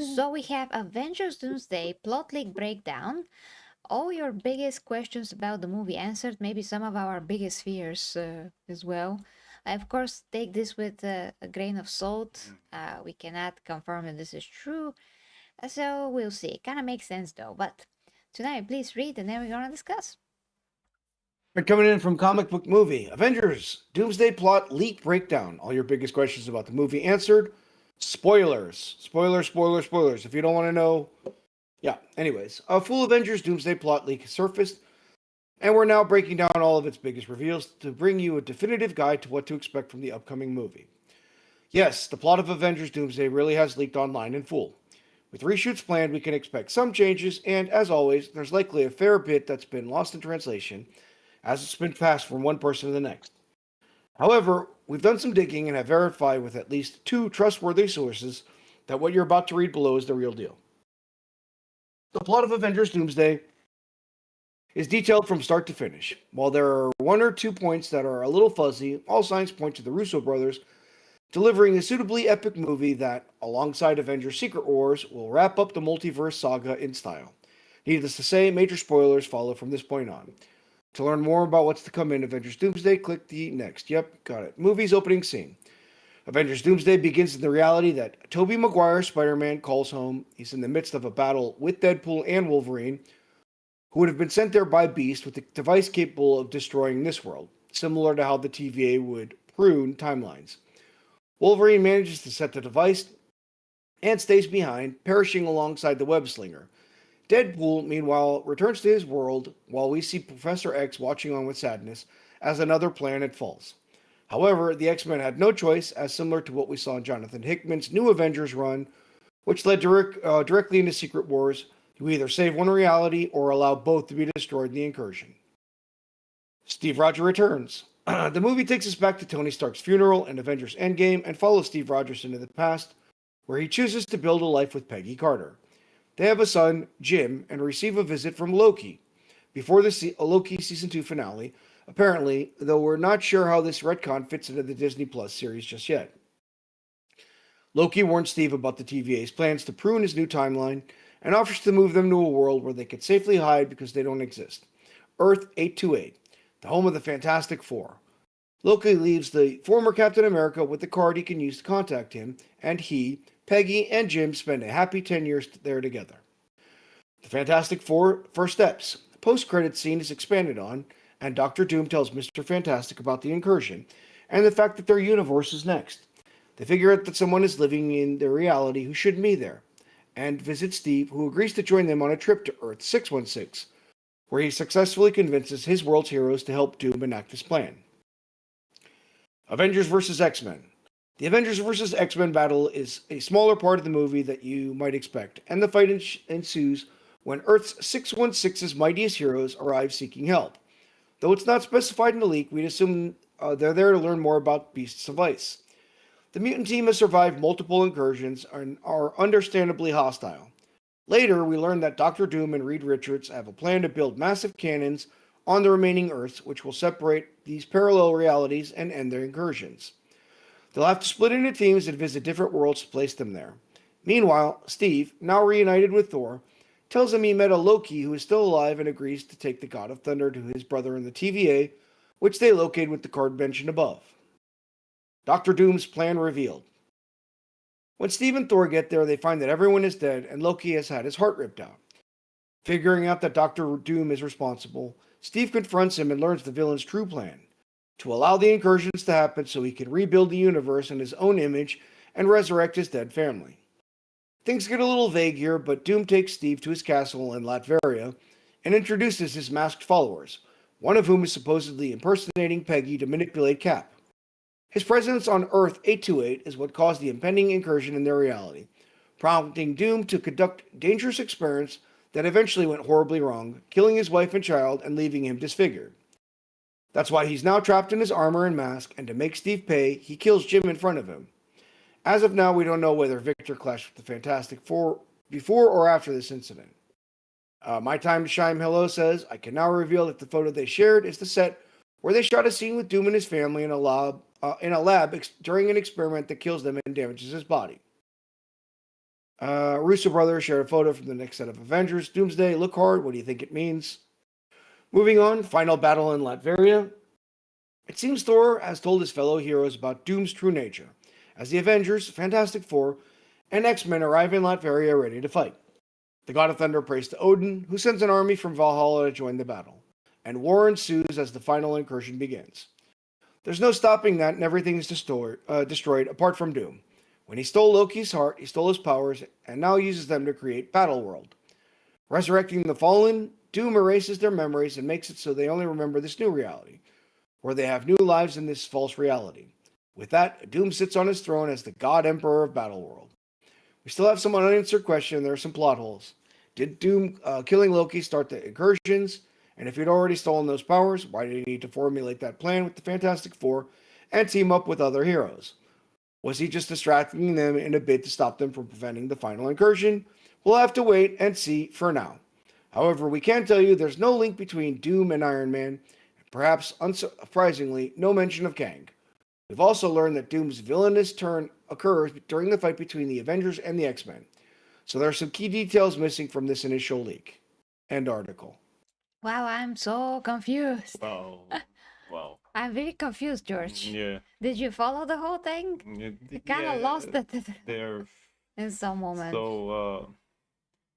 So we have Avengers Doomsday plot leak breakdown. All your biggest questions about the movie answered, maybe some of our biggest fears as well. I, of course, take this with a grain of salt. We cannot confirm that this is true, so we'll see. Kind of makes sense though. But tonight, please read, and then we're gonna discuss. And coming in from Comic Book Movie, Avengers, Doomsday Plot, Leak Breakdown. All your biggest questions about the movie answered. Spoilers. Spoilers. If you don't want to know. Yeah, anyways. A full Avengers Doomsday Plot leak has surfaced, and we're now breaking down all of its biggest reveals to bring you a definitive guide to what to expect from the upcoming movie. Yes, the plot of Avengers Doomsday really has leaked online in full. With reshoots planned, we can expect some changes, and as always, there's likely a fair bit that's been lost in translation as it's been passed from one person to the next. However, we've done some digging and have verified with at least two trustworthy sources that what you're about to read below is the real deal. The plot of Avengers Doomsday is detailed from start to finish. While there are one or two points that are a little fuzzy, all signs point to the Russo brothers delivering a suitably epic movie that, alongside Avengers Secret Wars, will wrap up the multiverse saga in style. Needless to say, major spoilers follow from this point on. To learn more about what's to come in Avengers Doomsday, click the next. Yep, got it. Movie's opening scene. Avengers Doomsday begins in the reality that Tobey Maguire's Spider-Man calls home. He's in the midst of a battle with Deadpool and Wolverine, who would have been sent there by Beast with a device capable of destroying this world, similar to how the TVA would prune timelines. Wolverine manages to set the device and stays behind, perishing alongside the web slinger. Deadpool, meanwhile, returns to his world while we see Professor X watching on with sadness as another planet falls. However, the X-Men had no choice, as similar to what we saw in Jonathan Hickman's New Avengers run, which led directly into Secret Wars. You either save one reality or allow both to be destroyed in the incursion. Steve Rogers returns. The movie takes us back to Tony Stark's funeral in Avengers Endgame and follows Steve Rogers into the past, where he chooses to build a life with Peggy Carter. They have a son, Jim, and receive a visit from Loki before the Loki season 2 finale, apparently, though we're not sure how this retcon fits into the Disney Plus series just yet. Loki warns Steve about the TVA's plans to prune his new timeline and offers to move them to a world where they could safely hide because they don't exist. Earth 828, the home of the Fantastic Four. Loki leaves the former Captain America with the card he can use to contact him, and he, Peggy, and Jim spend a happy 10 years there together. The Fantastic Four First Steps. The post-credits scene is expanded on, and Doctor Doom tells Mr. Fantastic about the incursion, and the fact that their universe is next. They figure out that someone is living in their reality who shouldn't be there, and visit Steve, who agrees to join them on a trip to Earth 616, where he successfully convinces his world's heroes to help Doom enact his plan. Avengers vs. X-Men. The Avengers vs. X-Men battle is a smaller part of the movie that you might expect, and the fight ensues when Earth's 616's mightiest heroes arrive seeking help. Though it's not specified in the leak, we'd assume they're there to learn more about Beast's device. The mutant team has survived multiple incursions and are understandably hostile. Later, we learn that Doctor Doom and Reed Richards have a plan to build massive cannons on the remaining Earths, which will separate these parallel realities and end their incursions. They'll have to split into teams and visit different worlds to place them there. Meanwhile, Steve, now reunited with Thor, tells him he met a Loki who is still alive and agrees to take the God of Thunder to his brother in the TVA, which they locate with the card mentioned above. Doctor Doom's plan revealed. When Steve and Thor get there, they find that everyone is dead and Loki has had his heart ripped out. Figuring out that Doctor Doom is responsible, Steve confronts him and learns the villain's true plan: to allow the incursions to happen so he can rebuild the universe in his own image and resurrect his dead family. Things get a little vague here, but Doom takes Steve to his castle in Latveria and introduces his masked followers, one of whom is supposedly impersonating Peggy to manipulate Cap. His presence on Earth 828 is what caused the impending incursion in their reality, prompting Doom to conduct dangerous experiments that eventually went horribly wrong, killing his wife and child and leaving him disfigured. That's why he's now trapped in his armor and mask, and to make Steve pay, he kills Jim in front of him. As of now, we don't know whether Victor clashed with the Fantastic Four before or after this incident. My Time to Shine Hello says, I can now reveal that the photo they shared is the set where they shot a scene with Doom and his family in a lab during an experiment that kills them and damages his body. Russo brothers shared a photo from the next set of Avengers. Doomsday, look hard. What do you think it means? Moving on, final battle in Latveria. It seems Thor has told his fellow heroes about Doom's true nature, as the Avengers, Fantastic Four, and X-Men arrive in Latveria ready to fight. The God of Thunder prays to Odin, who sends an army from Valhalla to join the battle, and war ensues as the final incursion begins. There's no stopping that, and everything is destroyed apart from Doom. When he stole Loki's heart, he stole his powers, and now uses them to create Battleworld. Resurrecting the fallen, Doom erases their memories and makes it so they only remember this new reality, where they have new lives in this false reality. With that, Doom sits on his throne as the God Emperor of Battleworld. We still have some unanswered question, and there are some plot holes. Did Doom killing Loki start the incursions? And if he'd already stolen those powers, why did he need to formulate that plan with the Fantastic Four and team up with other heroes? Was he just distracting them in a bid to stop them from preventing the final incursion? We'll have to wait and see for now. However, we can tell you there's no link between Doom and Iron Man, and perhaps unsurprisingly, no mention of Kang. We've also learned that Doom's villainous turn occurs during the fight between the Avengers and the X-Men. So there are some key details missing from this initial leak. End article. Wow, I'm so confused. Wow. Wow. I'm very confused, George. Yeah. Did you follow the whole thing? I kind of lost it They're in some moment. so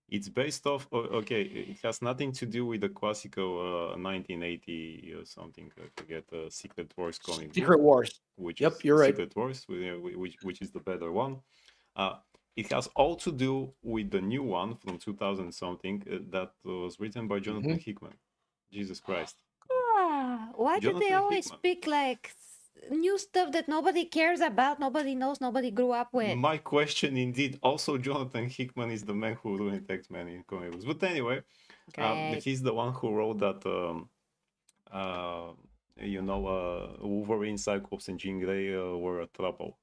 it's based off. Okay, it has nothing to do with the classical 1980 or something. I forget Secret Wars comic book, Secret Wars. which Yep, is you're right. Secret Wars, which is the better one. It has all to do with the new one from 2000 something that was written by Jonathan Hickman. Jesus Christ. Why do they Jonathan always Hickman. speak like new stuff that nobody cares about, nobody knows, nobody grew up with? My question, indeed. Also, Jonathan Hickman is the man who ruined X-Men in comic books. But anyway, Great. he's the one who wrote that. Wolverine, Cyclops, and Jean Grey were a trouble.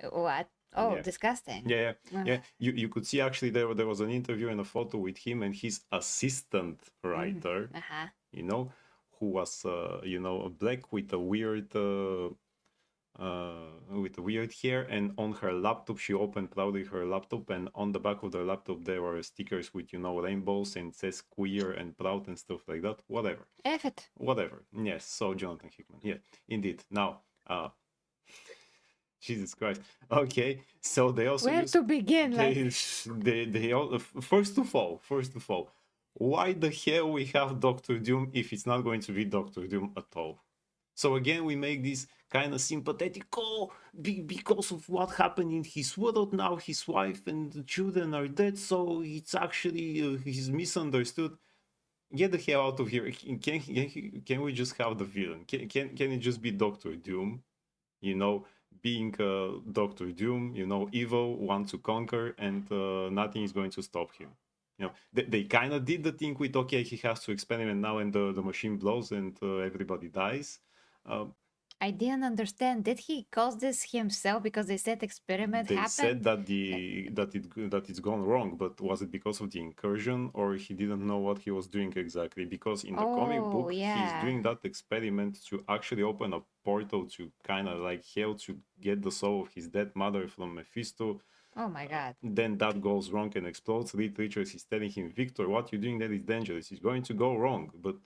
What? Oh, Yeah. disgusting. Yeah. Uh, You could see actually there was an interview and a photo with him and his assistant writer. Uh-huh. Who was black with a weird hair, and on her laptop she opened proudly her laptop, and on the back of the laptop there were stickers with rainbows and says queer and proud and stuff like that. F it. Whatever. Yes, so Jonathan Hickman. Yeah, indeed. Now Jesus Christ. Okay, so they also Where to begin? they all, first of all, why the hell we have Doctor Doom if it's not going to be Doctor Doom at all? So again, we make this kind of sympathetic, because of what happened in his world now, his wife and the children are dead, so it's actually he's misunderstood. Get the hell out of here. Can we just have the villain? Can it just be Doctor Doom? Being Doctor Doom, evil, want to conquer, and nothing is going to stop him. They kind of did the thing with, okay, he has to experiment now, and the machine blows and everybody dies. I didn't understand. Did he cause this himself because they said experiment They happened? said that it's gone wrong, but was it because of the incursion, or he didn't know what he was doing exactly? Because in the comic Oh, book, he's yeah. doing that experiment to actually open a portal to kind of like hell to get the soul of his dead mother from Mephisto. Oh my God. Then that goes wrong and explodes. Reed Richards is telling him, Victor, what you're doing that is dangerous. It's going to go wrong, but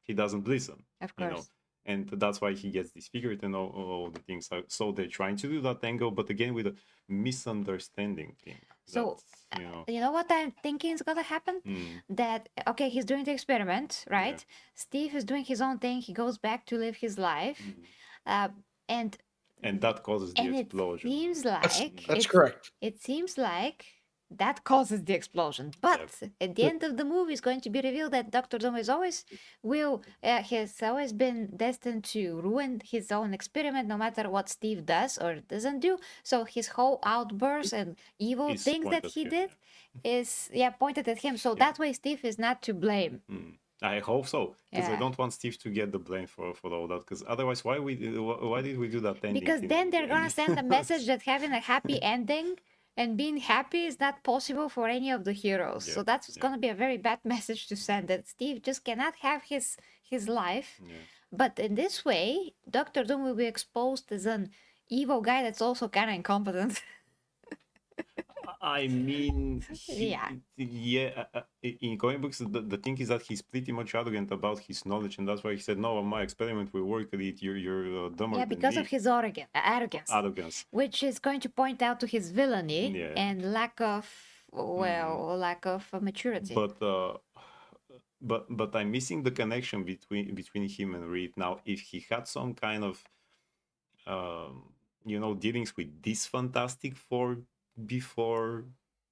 he doesn't listen. Of course. And that's why he gets disfigured and all the things. So they're trying to do that angle, but again with a misunderstanding thing. So, you know what I'm thinking is gonna happen? That, okay, he's doing the experiment, right? Yeah. Steve is doing his own thing. He goes back to live his life. And that causes the explosion. It seems like... That's correct. It seems like that causes the explosion. But at the end of the movie, it's going to be revealed that Doctor Doom has always been destined to ruin his own experiment, no matter what Steve does or doesn't do. So his whole outburst and evil things that he did is pointed at him. So that way, Steve is not to blame. I hope so, because I don't want Steve to get the blame for all that. Because otherwise, why did we do that ending? Because then they're gonna send a message that having a happy ending and being happy is not possible for any of the heroes. So that's gonna be a very bad message to send, that Steve just cannot have his life. But in this way, Doctor Doom will be exposed as an evil guy that's also kind of incompetent. I mean, Yeah. in comic books, the thing is that he's pretty much arrogant about his knowledge, and that's why he said, "No, my experiment will work. Elite, you're dumber Yeah, than because me." of his arrogance, Arrogance. which is going to point out to his villainy Yeah. and lack of, well, lack of maturity. But I'm missing the connection between him and Reed. Now, if he had some kind of dealings with this Fantastic Four before,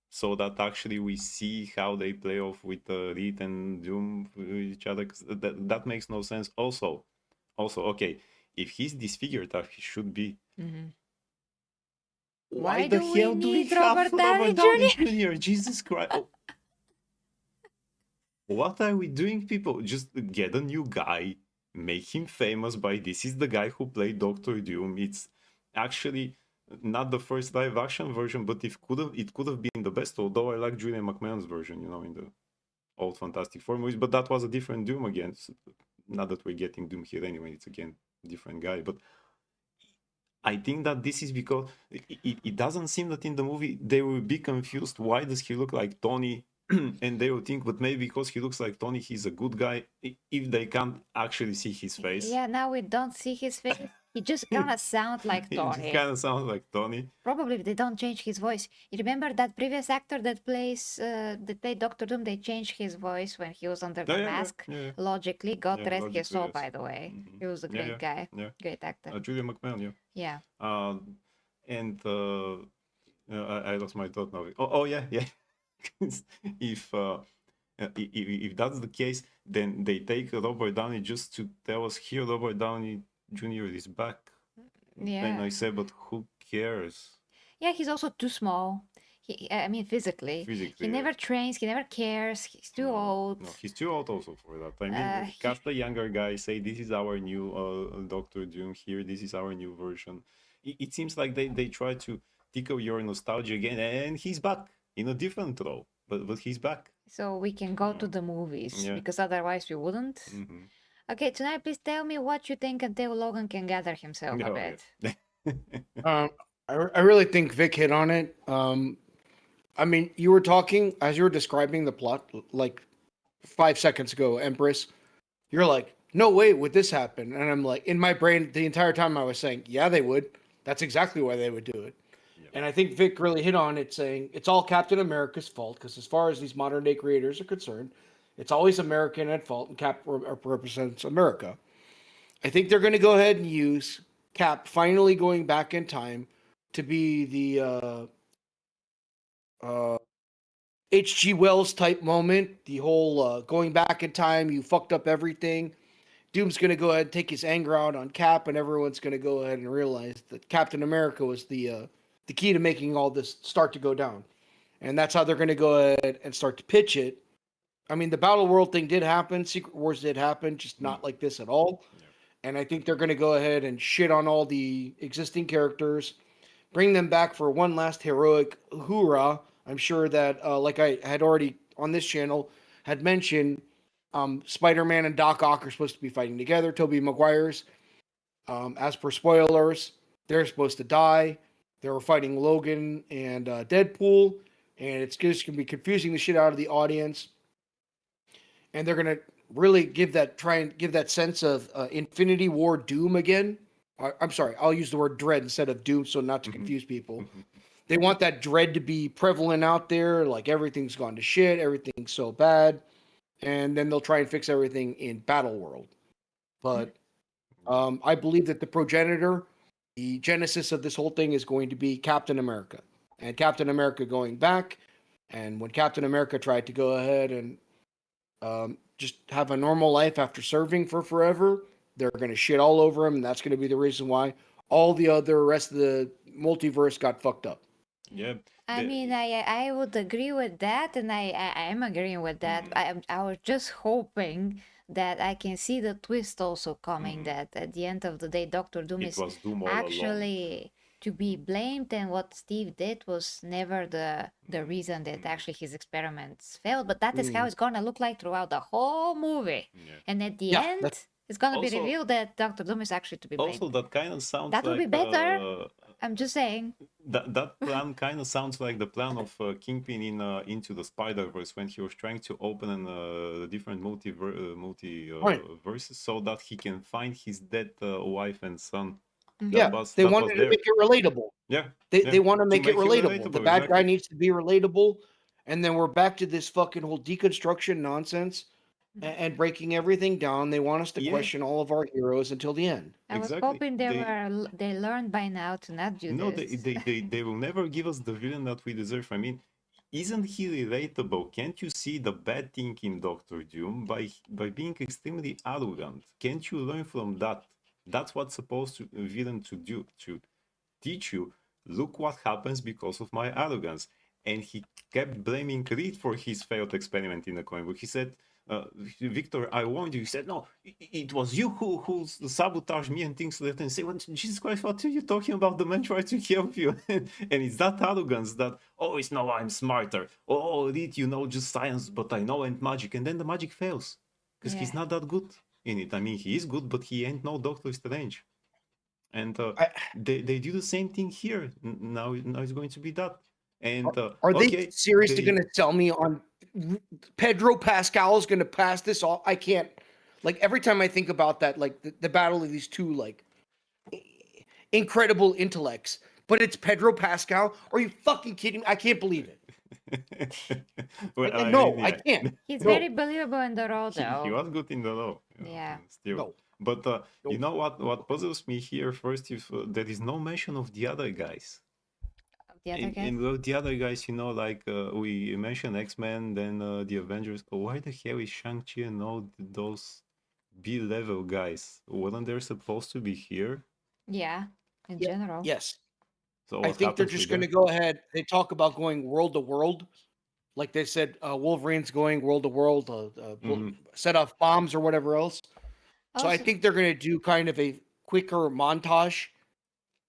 so that actually we see how they play off with Reed and Doom with each other, 'cause that makes no sense. Also, okay, if he's disfigured as he should be, why the do we hell do we need have Robert Robert Downey Downey Jr.? Jesus Christ! What are we doing, people? Just get a new guy, make him famous by this is the guy who played Doctor Doom. It's actually not the first live action version, but it could have been the best. Although I like Julian McMahon's version, in the old Fantastic Four movies, but that was a different Doom again. So, not that we're getting Doom here anyway. It's again different guy, but I think that this is because it doesn't seem that in the movie they will be confused. Why does he look like Tony? And they will think, but maybe because he looks like Tony, he's a good guy. If they can't actually see his face, Yeah, now we don't see his face. He just kind of sounds like he just Tony. kind of sounds like Tony. Probably if they don't change his voice. You remember that previous actor that played Doctor Doom? They changed his voice when he was under the mask. Yeah. Logically, God Yeah, rest his logically, soul, yes. by the way. He was a Yeah, great guy, Yeah. great actor. Julian McMahon, Yeah. And I lost my thought now. Oh yeah. If that's the case, then they take Robert Downey just to tell us here Robert Downey Jr. is back. Yeah. And I say, but who cares? Yeah, he's also too small. I mean, physically. Physically, He never trains, he never cares, he's too old. No, he's too old also for that. I mean, cast a younger guy, say this is our new Doctor Doom here, this is our new version. It seems like they try to tickle your nostalgia again, and he's back in a different role, but he's back. So we can go to the movies, Yeah. because otherwise we wouldn't. Okay, tonight please tell me what you think until Logan can gather himself a bit. I really think Vic hit on it. I mean, you were talking as you were describing the plot like 5 seconds ago, Empress. You're like, no way would this happen, and I'm like, in my brain the entire time I was saying, yeah, they would. That's exactly why they would do it. And I think Vic really hit on it, saying it's all Captain America's fault, because as far as these modern day creators are concerned, it's always American at fault, and Cap represents America. I think they're going to go ahead and use Cap finally going back in time to be the H.G. Wells type moment. The whole going back in time, you fucked up everything. Doom's going to go ahead and take his anger out on Cap, and everyone's going to go ahead and realize that Captain America was the key to making all this start to go down. And that's how they're going to go ahead and start to pitch it. I mean, the Battle World thing did happen. Secret Wars did happen, just not like this at all. And I think they're going to go ahead and shit on all the existing characters, bring them back for one last heroic hoorah. I'm sure that, like I had already on this channel, had mentioned, Spider-Man and Doc Ock are supposed to be fighting together. Tobey Maguire's. As per spoilers, they're supposed to die. They were fighting Logan and Deadpool, and it's just going to be confusing the shit out of the audience. And they're going to really try and give that sense of Infinity War Doom again. I'm sorry, I'll use the word dread instead of Doom so not to confuse people. They want that dread to be prevalent out there, like everything's gone to shit, everything's so bad. And then they'll try and fix everything in Battle World. But I believe that the progenitor, the genesis of this whole thing is going to be Captain America. And Captain America going back. And when Captain America tried to go ahead and just have a normal life after serving for forever, they're going to shit all over him. And that's going to be the reason why all the other rest of the multiverse got fucked up. Yeah. I mean, I would agree with that, and I am agreeing with that. I was just hoping that I can see the twist also coming, that at the end of the day, Doctor Doom It is was Doom all actually to be blamed, and what Steve did was never the reason that actually his experiments failed. But that is how it's gonna look like throughout the whole movie. And at the end, it's gonna be Also- revealed that Doctor Doom is actually to be blamed. Also, that kind of sounds That would be like better. I'm just saying. That plan kind of sounds like the plan of Kingpin in Into the Spider-Verse when he was trying to open different Right. verses so that he can find his dead wife and son. Mhm. Yeah, they That wanted was to there. make it relatable. Yeah, They want to to make it make him relatable. The relatable, bad guy exactly. needs to be relatable, and then we're back to this fucking whole deconstruction nonsense and breaking everything down. They want us to Yeah, question all of our heroes until the end. I was exactly. hoping they learned by now to not do No, this. they will never give us the villain that we deserve. I mean, isn't he relatable? Can't you see the bad thing in Doctor Doom by being extremely arrogant? Can't you learn from that? That's what's supposed to a villain to do, to teach you. Look what happens because of my arrogance. And he kept blaming Reed for his failed experiment in the comic book. He said, Victor, I warned you. He said, no, it was you who sabotaged me and things like that. And say, well, Jesus Christ, what are you talking about? The man tried to help you. And it's that arrogance that, oh, it's no, I'm smarter. Oh, Reed, you know just science, but I know and magic. And then the magic fails because he's Yeah. not that good in it. I mean, he is good, but he ain't no Doctor Strange. And I, they do the same thing here. Now it's going to be that. And are they okay, seriously they going to tell me on Pedro Pascal is going to pass this off? I can't. Like every time I think about that, like the battle of these two like incredible intellects, but it's Pedro Pascal. Are you fucking kidding me? I can't believe it. well, I No, mean, I yeah, can't. He's No, very believable in the role, he though. was good in the law, Yeah. still. no, But you no. know what puzzles me here first is there is no mention of the other guys. The other guy. And the other guys, you know, like we mentioned X-Men, then the Avengers. Why the hell is Shang-Chi and all those B-level guys? Wasn't they supposed to be here? Yeah, in Yeah, general. yes. So I what think they're happens just with going to them? go ahead. They talk about going world to world, like they said. Wolverine's going world to world, Mhm. set off bombs or whatever else. So I Also, think they're going to do kind of a quicker montage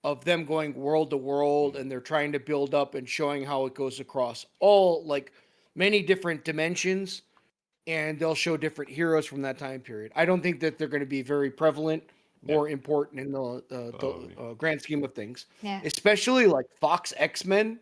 of them going world to world, and they're trying to build up and showing how it goes across all like many different dimensions, and they'll show different heroes from that time period. I don't think that they're going to be very prevalent Yeah, or important in probably. the grand scheme of things, yeah. especially like Fox X-Men.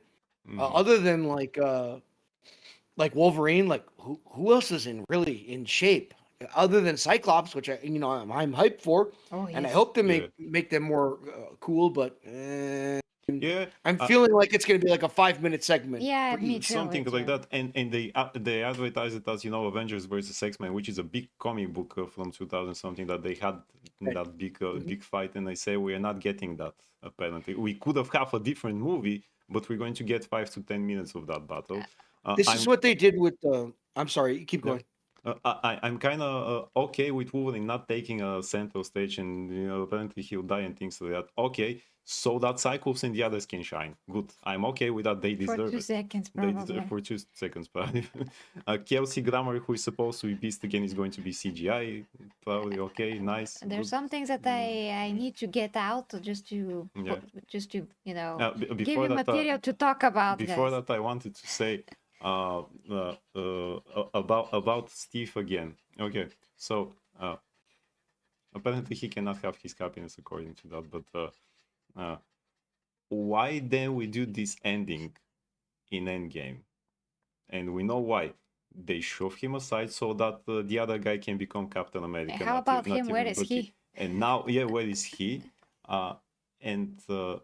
Mhm. Other than like Wolverine, like who else is in really in shape other than Cyclops, which I'm hyped for, Oh, and I yes. hope to Yeah, make them more cool. But yeah. I'm Uh, feeling like it's going to be like a 5 minute segment. Yeah, me too, Something me like too. that, and they advertise it as, you know, Avengers versus X-Men, which is a big comic book from 2000 something that they had Right. that Mhm. big fight, and they say we are not getting that. Apparently, we could have a different movie, but we're going to get 5 to 10 minutes of that battle. This is I'm what they did with. I'm sorry, keep Yeah. going. I'm kind of okay with Wolverine not taking a central stage, and you know apparently he'll die and things like that. Okay, so that Cyclops and the others can shine. Good, I'm okay with that. They For deserve two it. seconds, They deserve probably. for 2 seconds, probably. Kelsey Grammer, who is supposed to be Beast again, is going to be CGI. Probably okay, nice, There's good. some things that I need to get out Yeah. just to give Before you that, material to talk about, guys. I wanted to say about Steve again. Okay, so apparently he cannot have his happiness according to that, but uh, why then we do this ending in Endgame? And we know why. They shove him aside so that the other guy can become Captain America, How about not him? Where even is Bucky. he? And now, yeah, where is he? Uh, and uh,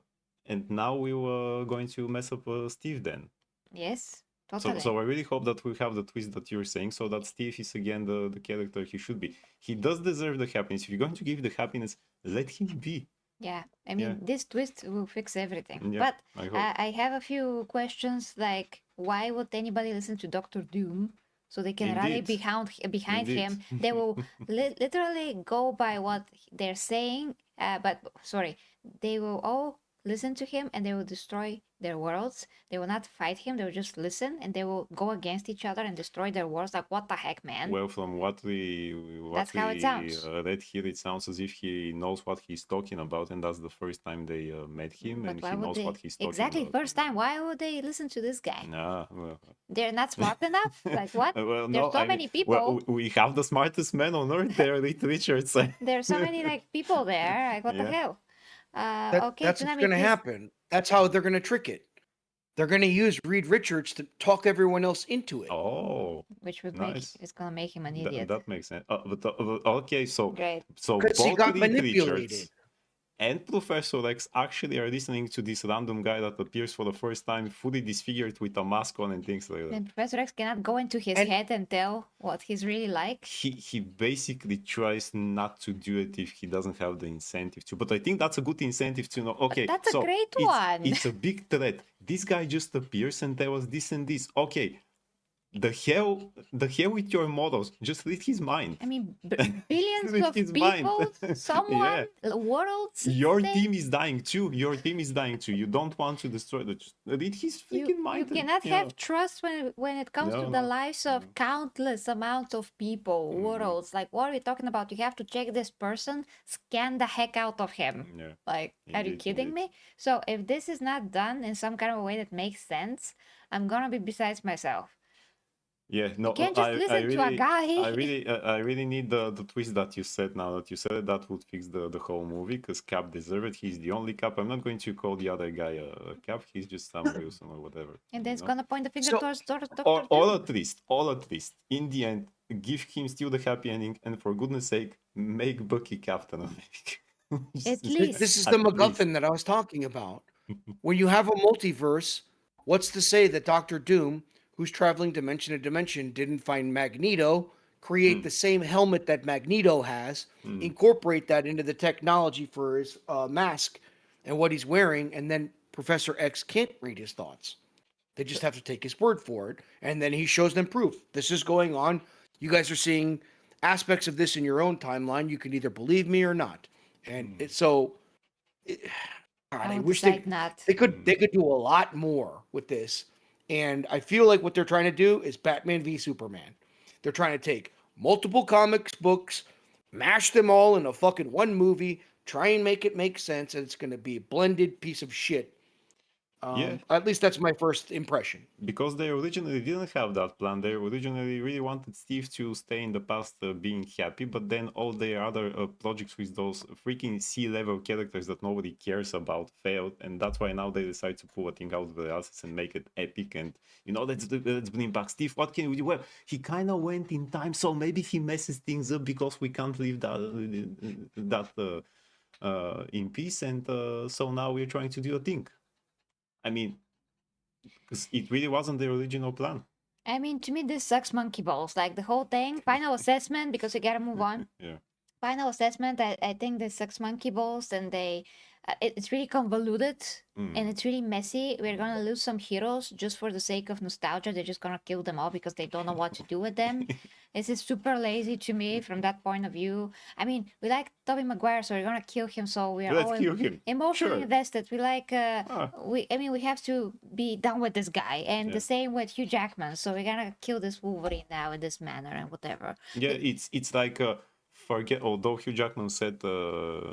and now we were going to mess up Steve then. Yes, So totally. I really hope that we have the twist that you're saying, so that Steve is again the character he should be. He does deserve the happiness. If you're going to give the happiness, let him be. Yeah, I Yeah, mean, this twist will fix everything. yeah. But I hope. I have a few questions like why would anybody listen to Doctor Doom? So they can rally Indeed, behind indeed. him. They will literally go by what they're saying. But sorry, they will all listen to him and they will destroy their worlds. They will not fight him. They will just listen and they will go against each other and destroy their worlds. Like what the heck, man? Well, from what That's how it we sounds. read here, it sounds as if he knows what he's talking about, and that's the first time they met him, But and why he would knows what they? he's talking Exactly, about. first time. Why would they listen to this guy? Nah, well, They're not smart enough? Like what? well, There's no, so I mean, many well, people. we have the smartest man on earth there, Reed Richards. There's so many like people there. Like what the Yeah. hell? Okay, That's what's Tsunami, going to please. happen. That's how they're going to trick it. They're going to use Reed Richards to talk everyone else into it. Oh, Which would nice. it's gonna make him an That, idiot. that makes sense. Okay, Great. so Because he both got Reed manipulated. Richards and Professor X actually are listening to this random guy that appears for the first time, fully disfigured with a mask on and things like that. And Professor X cannot go into his And- head and tell what he's really like. He basically tries not to do it if he doesn't have the incentive to. But I think that's a good incentive to know. Okay, That's a so great it's, one. it's a big threat. This guy just appears and tells us this and this. Okay, the hell with your models. Just read his mind. I mean, billions Read of his mind. people, someone, worlds. Your stay- team is dying too. Your team is dying too. You don't want to destroy the. Just read his freaking You mind. and, cannot you know. have trust when it comes to No, the no, lives of no. countless amounts of people, worlds. Like, what are we talking about? You have to check this person, scan the heck out of him. Yeah. Like, are you Indeed, kidding indeed. me? So if this is not done in some kind of a way that makes sense, I'm gonna be besides myself. Yeah, no, can't just listen to a guy. I really need the twist that you said now. That you said that would fix the whole movie because Cap deserved it. He's the only Cap. I'm not going to call the other guy a Cap. He's just Sam Wilson or whatever. And then it's you know? gonna point the finger So- towards Dr. Or Doom. at least, in the end, give him still the happy ending, and for goodness sake, make Bucky Captain America. At least. This is At the least. MacGuffin that I was talking about. When you have a multiverse, what's to say that Doctor Doom, who's traveling dimension to dimension, didn't find Magneto, create the same helmet that Magneto has, incorporate that into the technology for his mask and what he's wearing, and then Professor X can't read his thoughts. They just have to take his word for it, and then he shows them proof. This is going on. You guys are seeing aspects of this in your own timeline. You can either believe me or not. And it's so. God, I would wish decide not. they could do a lot more with this. And I feel like what they're trying to do is Batman v Superman. They're trying to take multiple comics books, mash them all in a fucking one movie, try and make it make sense, and it's going to be a blended piece of shit. Yeah. At least that's my first impression. Because they originally didn't have that plan. They originally really wanted Steve to stay in the past being happy, but then all their other projects with those freaking C-level characters that nobody cares about failed, and that's why now they decide to pull a thing out of their asses and make it epic. And let's bring back Steve. What can we do? Well, he kind of went in time, so maybe he messes things up because we can't leave that in peace, and so now we're trying to do a thing. I mean, because it really wasn't the original plan. I mean, to me, this sucks monkey balls. Like the whole thing, final assessment, because we gotta move on. Yeah. Final assessment, I think this sucks monkey balls, and it's really convoluted and it's really messy. We're gonna lose some heroes just for the sake of nostalgia. They're just gonna kill them all because they don't know what to do with them. This is super lazy to me from that point of view. I mean, we like Tobey Maguire, so we're gonna kill him. So we are Let's all kill him. emotionally Sure. invested. We like we have to be done with this guy, and Yeah. the same with Hugh Jackman. So we're gonna kill this Wolverine now in this manner and whatever. Yeah, it's like forget. Although Hugh Jackman said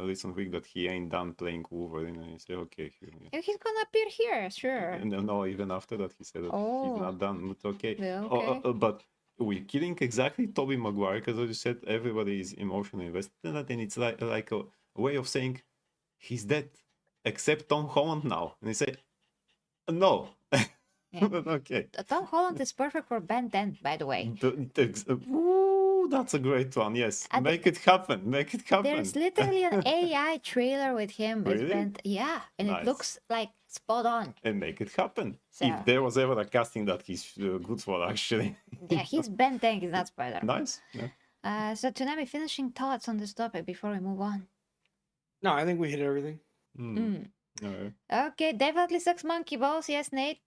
recent week that he ain't done playing Wolverine, and he said, okay, Hugh. Yeah. And he's gonna appear here, sure. And no, even after that, he said that he's Oh. not done. But okay. Yeah, okay. But we're killing exactly Tobey Maguire because, as you said, everybody is emotionally invested in that, and it's like a way of saying he's dead, except Tom Holland now, and he said, no. Yeah. Okay. Tom Holland is perfect for Ben 10, by the way. Ooh, that's a great one. Yes, At the- make it happen. Make it happen. There's literally an AI trailer with him. As Really? Ben, yeah, and Nice. it looks like spot on. And make it happen. So- If there was ever a casting that he's good for, actually. Yeah, he's Ben 10, he's not Spider. Nice. Yeah. So Tsunami, finishing thoughts on this topic before we move on. No, I think we hit everything. Mm. Alright. Okay, definitely sucks monkey balls. Yes, Nate.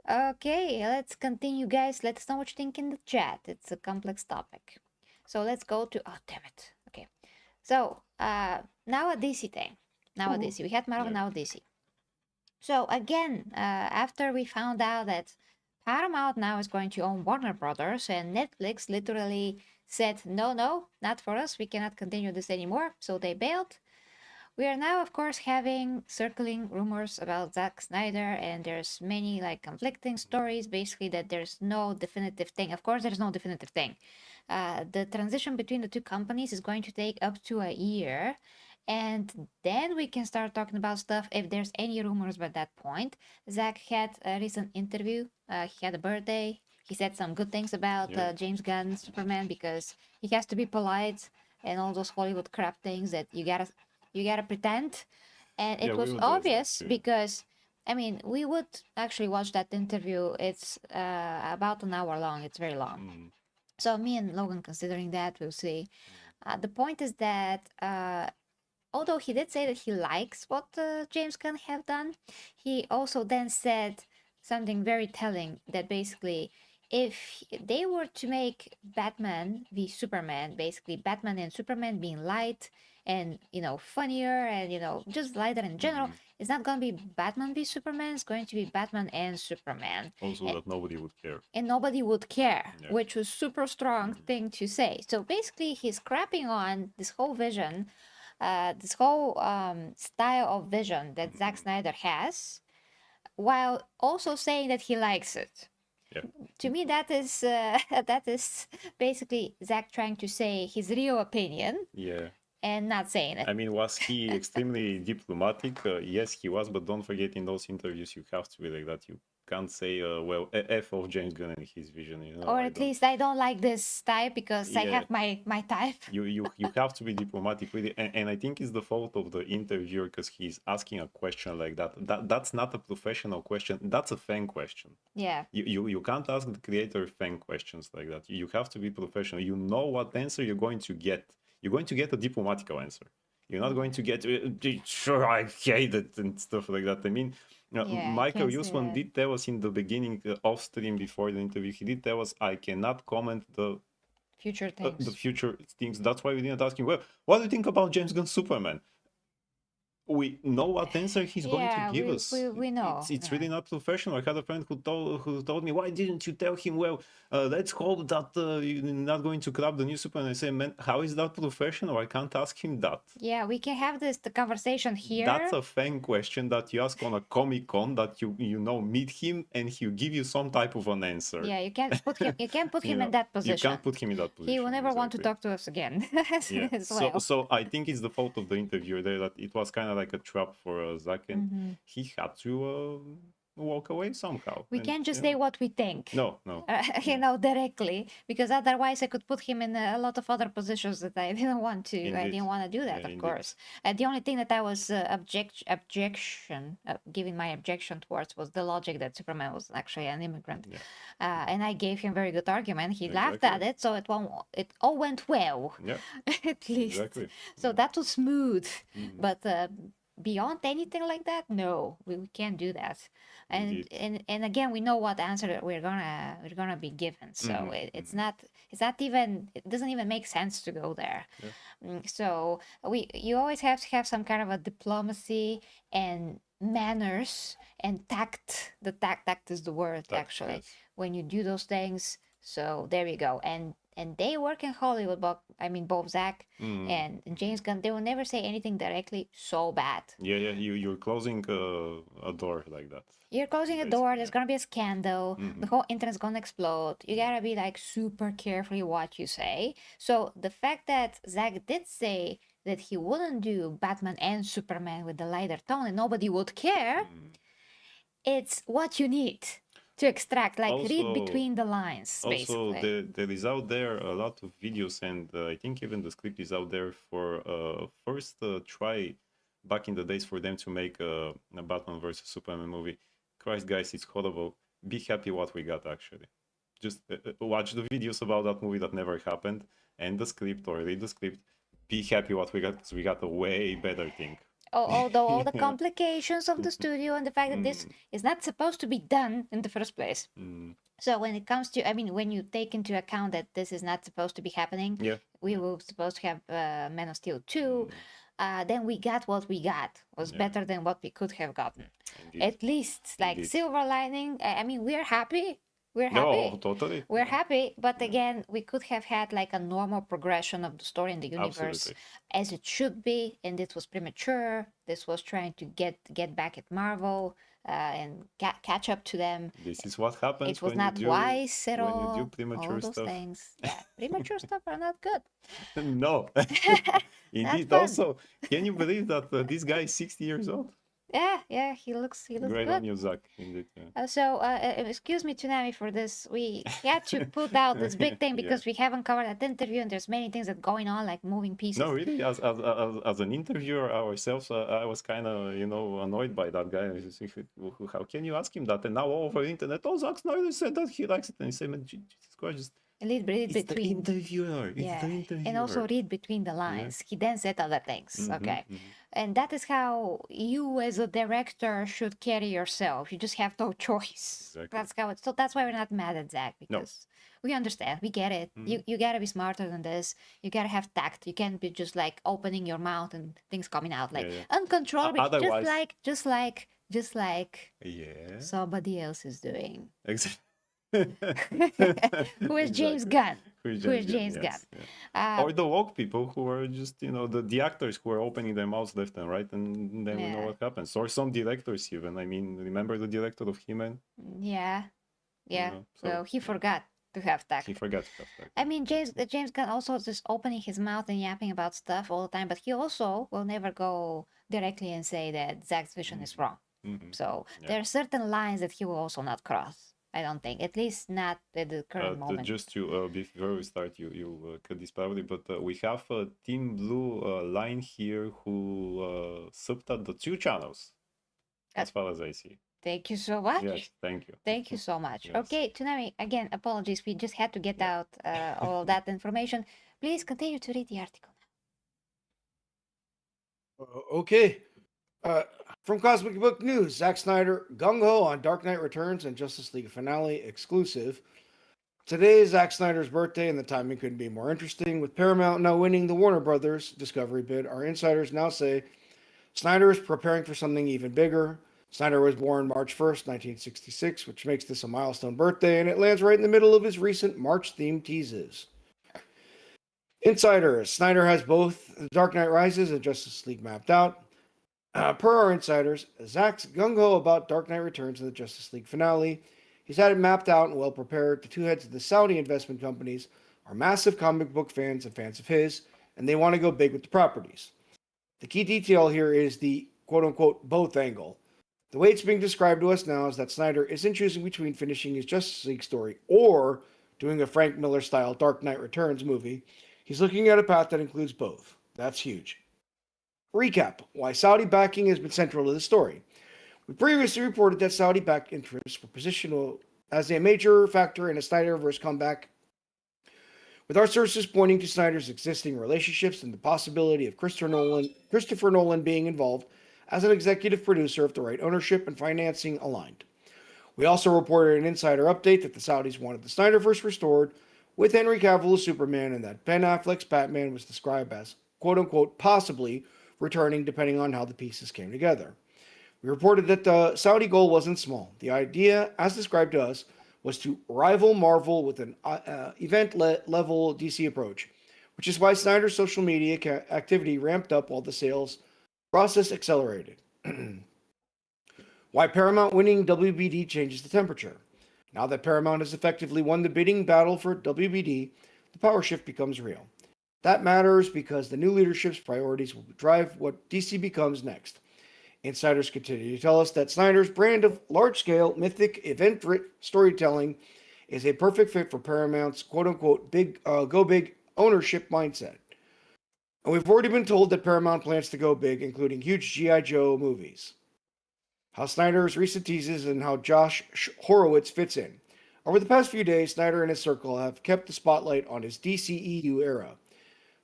Okay, let's continue, guys. Let us know what you think in the chat. It's a complex topic. So let's go to. Oh, damn it. Okay. So, now a DC thing. Now a DC. We had Marvel, Yeah. now a DC. So, again, after we found out that Paramount now is going to own Warner Brothers, and Netflix literally said, no, not for us. We cannot continue this anymore. So they bailed. We are now, of course, having circling rumors about Zack Snyder, and there's many like conflicting stories. Basically, that there's no definitive thing. Of course, there's no definitive thing. The transition between the two companies is going to take up to a year, And then we can start talking about stuff if there's any rumors by that point. Zack had a recent interview. He had a birthday. He said some good things about Yeah. James Gunn Superman because he has to be polite and all those Hollywood crap things that you gotta pretend. And Yeah, it we was would do that obvious too. because I mean we would actually watch that interview. It's about an hour long. It's very long. Mm. So me and Logan considering that, we'll see. The point is that although he did say that he likes what James Gunn have done, he also then said something very telling that basically if they were to make Batman v Superman, basically Batman and Superman being light and funnier and just lighter in general, Mhm. it's not going to be Batman v Superman, it's going to be Batman and Superman. Also, A- that nobody would care. and nobody would care, Yeah. which was super strong thing to say. So basically, he's crapping on this whole vision, this whole style of vision that Zack Snyder has, while also saying that he likes it. Yeah. To me, that is that is basically Zack trying to say his real opinion Yeah. and not saying it. I mean, was he extremely diplomatic? Yes, he was, but don't forget in those interviews you have to be like that. You can't say, well, F of James Gunn and his vision, Or I at don't. least I don't like this type because I Yeah. have my type. You have to be diplomatic with it, and I think it's the fault of the interviewer because he's asking a question like that. That's not a professional question. That's a fan question. Yeah. You can't ask the creator fan questions like that. You have to be professional. You know what answer you're going to get. You're going to get a diplomatic answer. You're not going to get sure I hate it and stuff like that. I mean, Yeah, I Michael can't say Usman that. did tell us in the beginning, off stream before the interview, he did tell us I cannot comment Future the things. future things. That's why we didn't ask him. Well, what do you think about James Gunn's Superman? We know what answer he's going to Yeah, give we us. we, we know. It's Yeah. really not professional. I had a friend who told me, why didn't you tell him? Well, let's hope that you're not going to grab the new Superman. I say, man, how is that professional? I can't ask him that. Yeah, we can have the conversation here. That's a fan question that you ask on a Comic Con that you meet him and he'll give you some type of an answer. Yeah, you can't put him. You can't put You him in know, that you position. can't put him in that position. He will never want to exactly. talk to us again Yeah. as So well. so I think it's the fault of the interviewer there that it was kind of like a trap for Zack, and he had to walk away somehow. We And, can't just you say know, what we think. no. Directly, because otherwise I could put him in a lot of other positions that I didn't want to. I Indeed. didn't want to do that, Yeah, of indeed. course. The only thing that I was giving my objection towards was the logic that Superman was actually an immigrant, and I gave him very good argument. He laughed at Exactly. it, so it all went well, Yeah. at least. Exactly. So that was smooth, but. Beyond anything like that, no, we can't do that. And Indeed. and again, we know what answer that we're gonna be given. So it's not even, it doesn't even make sense to go there. So you always have to have some kind of a diplomacy and manners and tact. The tact is the word, Tact, actually, yes. when you do those things. So there we go. And they work in Hollywood, but I mean both Zack and James Gunn, they will never say anything directly so bad. Yeah. You're closing a door like that. You're closing a door, there's gonna be a scandal, the whole internet's gonna explode. You gotta be like super carefully what you say. So the fact that Zack did say that he wouldn't do Batman and Superman with the lighter tone and nobody would care, it's what you need to extract, like read Also- between the lines, Also, basically. there is out there a lot of videos, and I think even the script is out there for first try back in the days for them to make a Batman versus Superman movie. Christ, guys, it's horrible. Be happy what we got, actually. Just watch the videos about that movie that never happened, and the script, or read the script. Be happy what we got, because we got a way better thing. Although all the complications of the studio and the fact that this is not supposed to be done in the first place. So when it comes to, I mean, when you take into account that this is not supposed to be happening, Yeah. we were supposed to have Man of Steel 2, then we got what we got. Was better than what we could have gotten. Indeed. At least, like, Indeed. silver lining, I mean, we're happy. We're No, happy. totally. We're happy, but again, we could have had like a normal progression of the story in the universe Absolutely. as it should be, and it was premature. This was trying to get back at Marvel and catch up to them. This is what happens It was when not you do wise at when all. you do premature All those stuff. things. Yeah. Premature stuff are not good. No. Not Indeed. fun. Also, can you believe that this guy is 60 years old? Yeah, he looks Great good. on you, Zack. Indeed. Yeah. Excuse me, Tsunami, for this. We had to put out this big thing Yeah. because we haven't covered that interview, and there's many things that going on, like moving pieces. No, really, as an interviewer ourselves, I was kind of, annoyed by that guy. I was just thinking, how can you ask him that? And now all over the internet, oh, Zack Snyder said that he likes it. And he said, man, Jesus Christ, just, Read it's the between. interviewer. It's Yeah, the interviewer. and also read between the lines. He then said other things. Mhm, Okay, mhm. and that is how you, as a director, should carry yourself. You just have no choice. Exactly. That's how it's. So that's why we're not mad at Zach, because we understand. We get it. You gotta be smarter than this. You gotta have tact. You can't be just like opening your mouth and things coming out like Yeah. uncontrollably, Otherwise, just like yeah, somebody else is doing. exactly. Who is James Gunn? Who is Who is James James Gunn? Gunn? Yes, yeah. Uh, Or the woke people who are just, the actors who are opening their mouths left and right, and then we know Yeah. what happens. Or some directors even. I mean, remember the director of He-Man? Yeah, yeah. know, So so, he forgot to have tact. He forgot to have that. I mean, James Gunn also is just opening his mouth and yapping about stuff all the time, but he also will never go directly and say that Zack's vision is wrong. Mhm. So Yeah. there are certain lines that he will also not cross. I don't think, at least not at the current moment. Just to before we start, you cut this probably, but we have Team Blue line here who subbed at the 2 channels, as far as I see. Thank you so much. Yes, thank you. Thank you so much. Yes. Okay, Tsunami, again, apologies. We just had to get Yeah. out all of that information. Please continue to read the article. Okay. From Cosmic Book News, Zack Snyder, Gung Ho on Dark Knight Returns and Justice League finale exclusive. Today is Zack Snyder's birthday, and the timing couldn't be more interesting. With Paramount now winning the Warner Brothers Discovery bid, our insiders now say Snyder is preparing for something even bigger. Snyder was born March 1st, 1966, which makes this a milestone birthday, and it lands right in the middle of his recent March-themed teases. Insiders, Snyder has both The Dark Knight Rises and Justice League mapped out. Per our insiders, Zack's gung-ho about Dark Knight Returns and the Justice League finale. He's had it mapped out and well prepared. The two heads of the Saudi investment companies are massive comic book fans and fans of his, and they want to go big with the properties. The key detail here is the quote-unquote both angle. The way it's being described to us now is that Snyder isn't choosing between finishing his Justice League story or doing a Frank Miller-style Dark Knight Returns movie. He's looking at a path that includes both. That's huge. Recap: why Saudi backing has been central to the story. We previously reported that Saudi-backed interests were positional as a major factor in a Snyderverse comeback, with our sources pointing to Snyder's existing relationships and the possibility of Christopher Nolan being involved as an executive producer if the right ownership and financing aligned. We also reported an insider update that the Saudis wanted the Snyderverse restored with Henry Cavill as Superman, and that Ben Affleck's Batman was described as quote-unquote possibly returning depending on how the pieces came together. We reported that the Saudi goal wasn't small. The idea, as described to us, was to rival Marvel with an event-level DC approach, which is why Snyder's social media activity ramped up while the sales process accelerated. Why Paramount winning WBD changes the temperature. Now that Paramount has effectively won the bidding battle for WBD, the power shift becomes real. That matters because the new leadership's priorities will drive what DC becomes next. Insiders continue to tell us that Snyder's brand of large-scale, mythic, event-rich storytelling is a perfect fit for Paramount's quote-unquote go big ownership mindset. And we've already been told that Paramount plans to go big, including huge G.I. Joe movies. How Snyder's recent teases and how Josh Horowitz fits in. Over the past few days, Snyder and his circle have kept the spotlight on his DCEU era.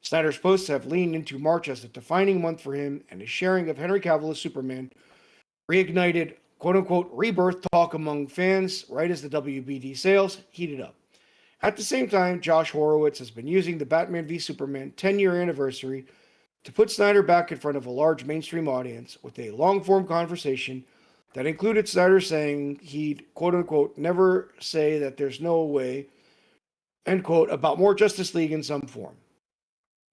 Snyder's posts have leaned into March as a defining month for him, and his sharing of Henry Cavill as Superman reignited quote-unquote rebirth talk among fans right as the WBD sales heated up. At the same time, Josh Horowitz has been using the Batman v Superman 10-year anniversary to put Snyder back in front of a large mainstream audience with a long-form conversation that included Snyder saying he'd quote-unquote never say that there's no way, end quote, about more Justice League in some form.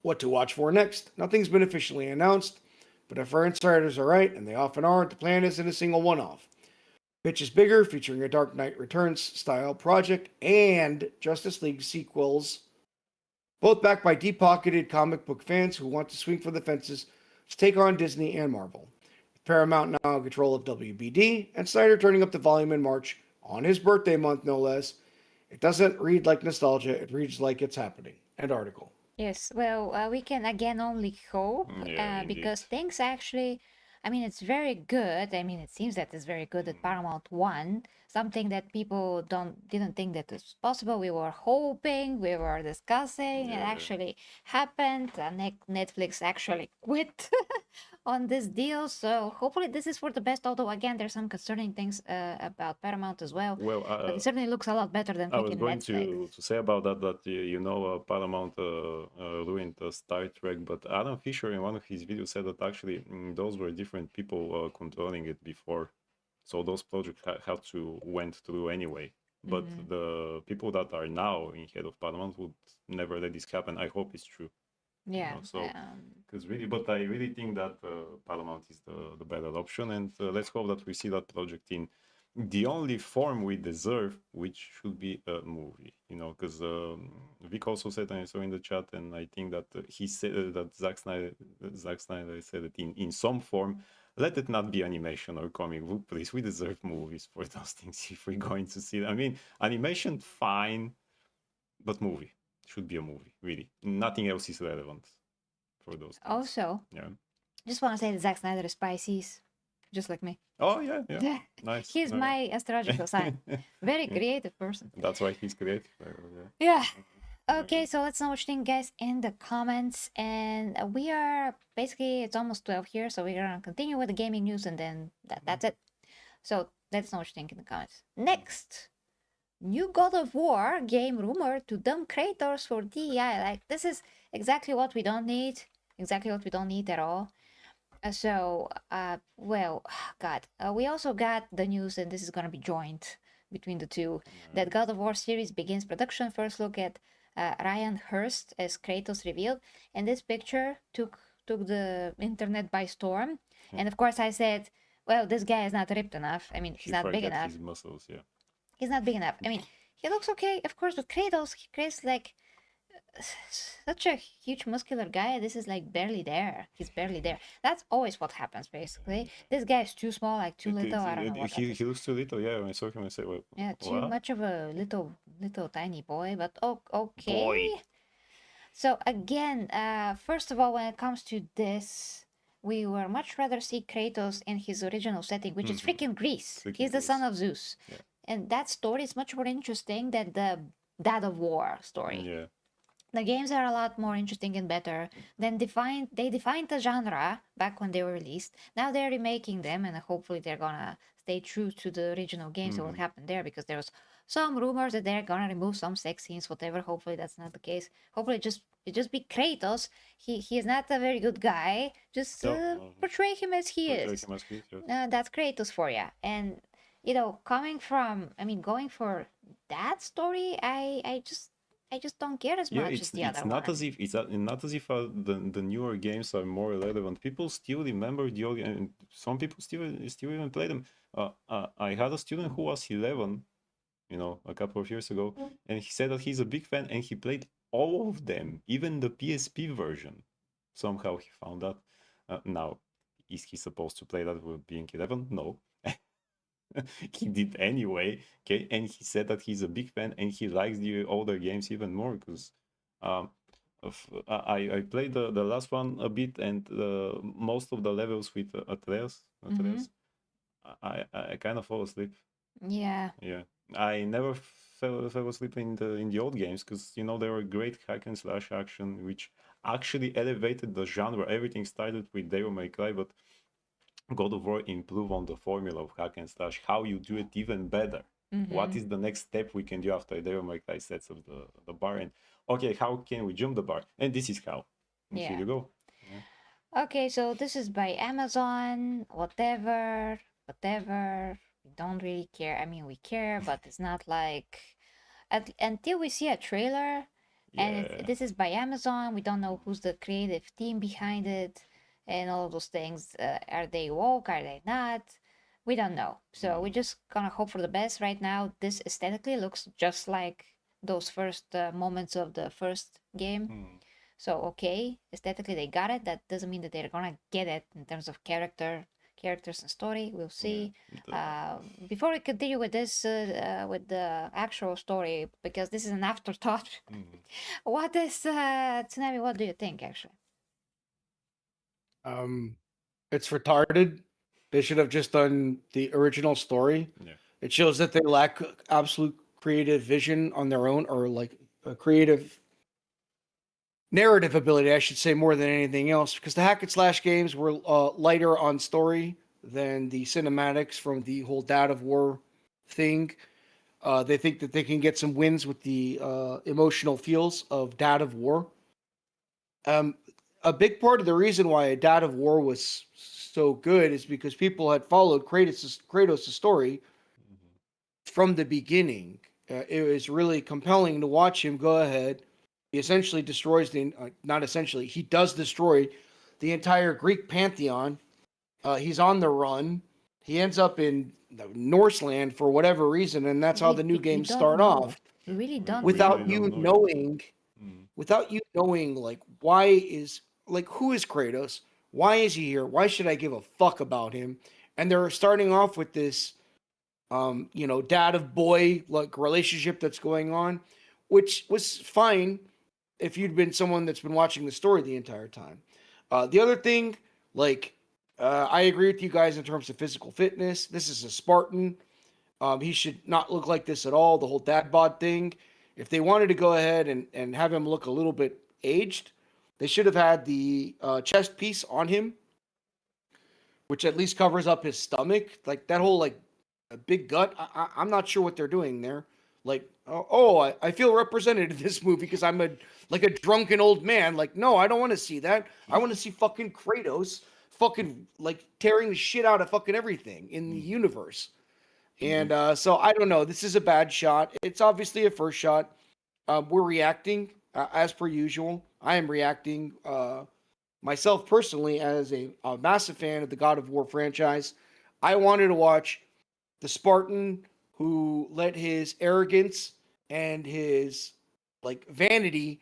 What to watch for next? Nothing's been officially announced, but if our insiders are right, and they often are, the plan isn't a single one-off. Pitch is bigger, featuring a Dark Knight Returns style project and Justice League sequels Both backed by deep pocketed comic book fans who want to swing for the fences to take on Disney and Marvel. With Paramount now in control of WBD, and Snyder turning up the volume in March, on his birthday month no less, it doesn't read like nostalgia, it reads like it's happening. End article. Yes, well, we can again only hope Yeah, indeed. because things actually, I mean, it's very good. I mean, it seems that it's very good that Paramount won, something that people didn't think that was possible. We were hoping, we were discussing, it Yeah, actually happened. Netflix actually quit on this deal, so hopefully this is for the best. Although again, there's some concerning things about Paramount as well, well, but it certainly looks a lot better than I was freaking going Netflix. to say about that Paramount ruined Star Trek, but Adam Fisher in one of his videos said that actually those were different people controlling it before, so those projects had to went through anyway. But Mhm. the people that are now in head of Paramount would never let this happen. I hope it's true. Yeah. So because really, but I really think that Paramount is the better option, and let's hope that we see that project in the only form we deserve, which should be a movie. Because Vic also said, and I saw in the chat, and I think that he said that Zack Snyder said it in some form. Let it not be animation or comic book, please. We deserve movies for those things if we're going to see it. I mean, animation, fine, but movie should be a movie, really. Nothing else is relevant for those things. Also, Yeah. just want to say that Zack Snyder is Pisces, just like me. Oh yeah, yeah. Nice. He's Okay. my astrological sign. Very Yeah. creative person. That's why he's creative. Yeah. Yeah. Okay, so let's know what you think, guys, in the comments. And we are basically, it's almost 12 here, so we're gonna continue with the gaming news and then that's it. So let's know what you think in the comments. Next, new God of War game rumored to dump Kratos for DEI. Like, this is exactly what we don't need. Exactly what we don't need at all. Well, God, we also got the news, and this is gonna be joint between the two, that God of War series begins production. First look at Ryan Hurst as Kratos revealed, and this picture took the internet by storm. And of course, I said, well, this guy is not ripped enough. I mean, he's He not big forget enough. his muscles. Yeah. He's not big enough. I mean, he looks okay, of course, but Kratos like such a huge muscular guy. This is like barely there. He's barely there. That's always what happens, basically. This guy is too small, like too little. I don't know what that He is. looks too little. Yeah, when I saw him, I said, well, Yeah, too what? much of a little tiny boy. But okay. Boy. So again, first of all, when it comes to this, we would much rather see Kratos in his original setting, which is freaking Greece. Freaking He's the son Greece. of Zeus, Yeah. and that story is much more interesting than the Dad of War story. Yeah. The games are a lot more interesting and better. They defined the genre back when they were released. Now they're remaking them, and hopefully they're gonna stay true to the original games. So what happened there? Because there was some rumors that they're gonna remove some sex scenes, whatever. Hopefully that's not the case. Hopefully it just be Kratos. He is not a very good guy. Just portray him as he is. That's Kratos for you. And going for that story, I just don't care as much as the other it's not one. as if the newer games are more relevant. People still remember the old, and some people still even play them. I had a student who was 11, a couple of years ago, and he said that he's a big fan and he played all of them, even the PSP version. Somehow he found that. Now, is he supposed to play that with being 11? No. He did anyway. Okay, and he said that he's a big fan and he likes the older games even more because I played the last one a bit, and most of the levels with Atreus, I kind of fall asleep. Yeah. I never fell asleep in the old games because they were great hack and slash action, which actually elevated the genre. Everything started with Devil May Cry, but God of War improve on the formula of hack and slash, how you do it even better. What is the next step we can do after Devil May Cry sets up the bar, and okay, how can we jump the bar? And this is how. And here you go. Okay, so this is by Amazon, whatever. We don't really care. I mean, we care, but it's not like until we see a trailer. And this is by Amazon. We don't know who's the creative team behind it, and all of those things. Are they woke? Are they not? We don't know. So we're just gonna hope for the best right now. This aesthetically looks just like those first moments of the first game. Mm. So okay, aesthetically they got it. That doesn't mean that they're gonna get it in terms of characters and story. We'll see. The- Before we continue with this, with the actual story, because this is an afterthought. mm. What is Tsunami? What do you think, actually? It's retarded. They should have just done the original story. Yeah. It shows that they lack absolute creative vision on their own, or like a creative narrative ability, I should say, more than anything else. Because the hack and slash games were lighter on story than the cinematics from the whole Dad of War thing. They think that they can get some wins with the emotional feels of Dad of War. Um, a big part of the reason why Dad of War was so good is because people had followed Kratos' story from the beginning. It was really compelling to watch him go ahead. He essentially destroys not essentially, he does destroy the entire Greek pantheon. He's on the run. He ends up in Norse land for whatever reason, and that's how the new We games don't start know. off. We really don't Without really know. you don't know. knowing, Mm. without you knowing, like, why is, like, who is Kratos? Why is he here? Why should I give a fuck about him? And they're starting off with this, dad of boy like relationship that's going on, which was fine if you'd been someone that's been watching the story the entire time. The other thing, like, I agree with you guys in terms of physical fitness. This is a Spartan. He should not look like this at all. The whole dad bod thing. If they wanted to go ahead and have him look a little bit aged, they should have had the chest piece on him, which at least covers up his stomach. Like that whole like a big gut. I'm not sure what they're doing there. Like, I feel represented in this movie because I'm a drunken old man. Like, no, I don't want to see that. I want to see fucking Kratos fucking like tearing the shit out of fucking everything in the universe. And so I don't know. This is a bad shot. It's obviously a first shot. We're reacting as per usual. I am reacting myself personally as a massive fan of the God of War franchise. I wanted to watch the Spartan who let his arrogance and his like vanity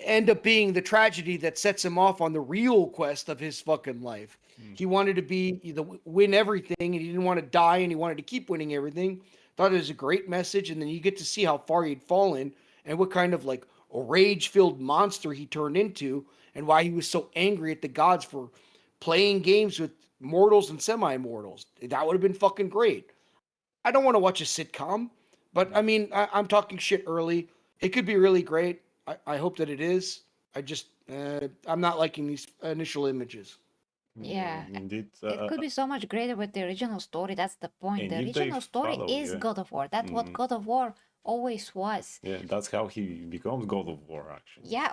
end up being the tragedy that sets him off on the real quest of his fucking life. He wanted to win everything, and he didn't want to die, and he wanted to keep winning everything. Thought it was a great message, and then you get to see how far he'd fallen and what kind of like a rage-filled monster he turned into, and why he was so angry at the gods for playing games with mortals and semi-mortals. That would have been fucking great. I don't want to watch a sitcom, but I mean, I'm talking shit early. It could be really great. I hope that it is. I'm not liking these initial images. Yeah, Indeed. it could be so much greater with the original story. That's the point. And The if they original story follow, is yeah. God of War. That's what God of War always was. Yeah, that's how he becomes God of War, actually. Yeah,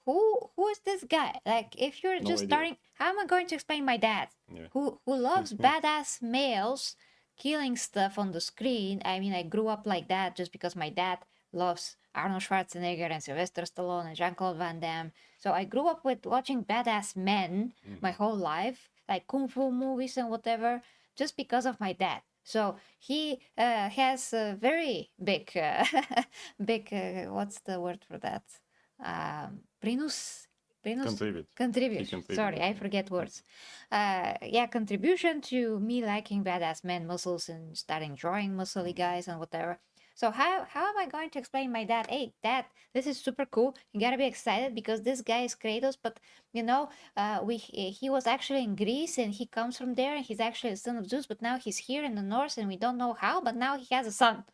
who is this guy? Like, if you're No just idea. starting, how am I going to explain my dad, Yeah. who loves badass males killing stuff on the screen? I mean, I grew up like that just because my dad loves Arnold Schwarzenegger and Sylvester Stallone and Jean-Claude Van Damme. So I grew up with watching badass men my whole life, like kung fu movies and whatever, just because of my dad. So he has a very big, big. What's the word for that? Prinus. Contribute. Contribute. He contribute, Sorry, I yeah. forget words. Yeah, contribution to me liking badass man muscles and starting drawing muscly guys and whatever. So how am I going to explain my dad? Hey, dad, this is super cool. You gotta be excited because this guy is Kratos. But he was actually in Greece and he comes from there and he's actually a son of Zeus. But now he's here in the north and we don't know how. But now he has a son.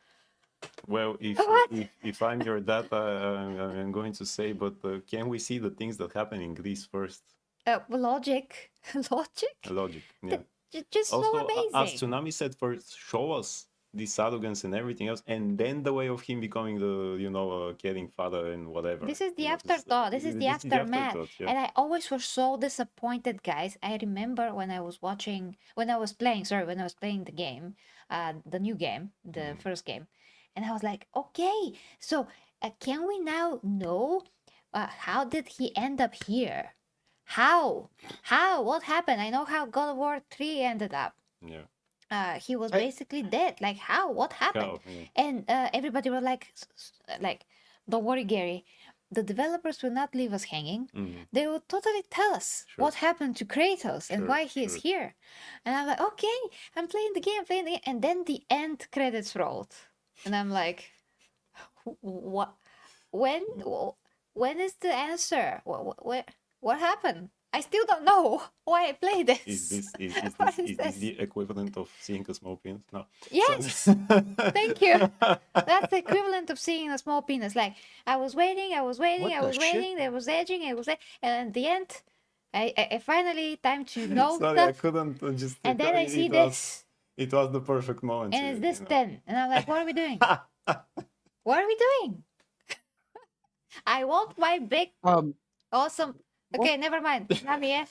Well, What? if I'm your dad, I'm going to say, but can we see the things that happen in Greece first? Logic, logic. Logic. Yeah. Just so Also, as amazing. Tsunami said, first show us this arrogance and everything else, and then the way of him becoming the caring father and whatever. This is the You know, afterthought. This is the aftermath. afterthought, yeah. And I always was so disappointed, guys. I remember when I was playing the game, the new game, the first game. And I was like, okay, so can we now know how did he end up here? How? What happened? I know how God of War 3 ended up. Yeah. he was I, basically dead. Like how? What happened? Cow, yeah. And everybody were like, like, don't worry, Gary. The developers will not leave us hanging. Mm, They will totally tell us sure, what happened to Kratos and sure, why he is sure. here. And I'm like, okay, I'm playing the game, playing the game. And then the end credits rolled, and I'm like, what? When? When is the answer? What happened? I still don't know why I play Is this. this is, is What this is is this this? the equivalent of seeing a small penis? No. So Yes, thank you. That's the equivalent of seeing a small penis. Like I was waiting, I was waiting, what I the was shit? waiting. There was edging, it was, and at the end, I finally time to know sorry, I stuff, couldn't just and then I see this, it was the perfect moment and it's to, this then, and I'm like, what are we doing? What are we doing? I want my big Um, awesome. what? Okay, never mind. Nami, yeah.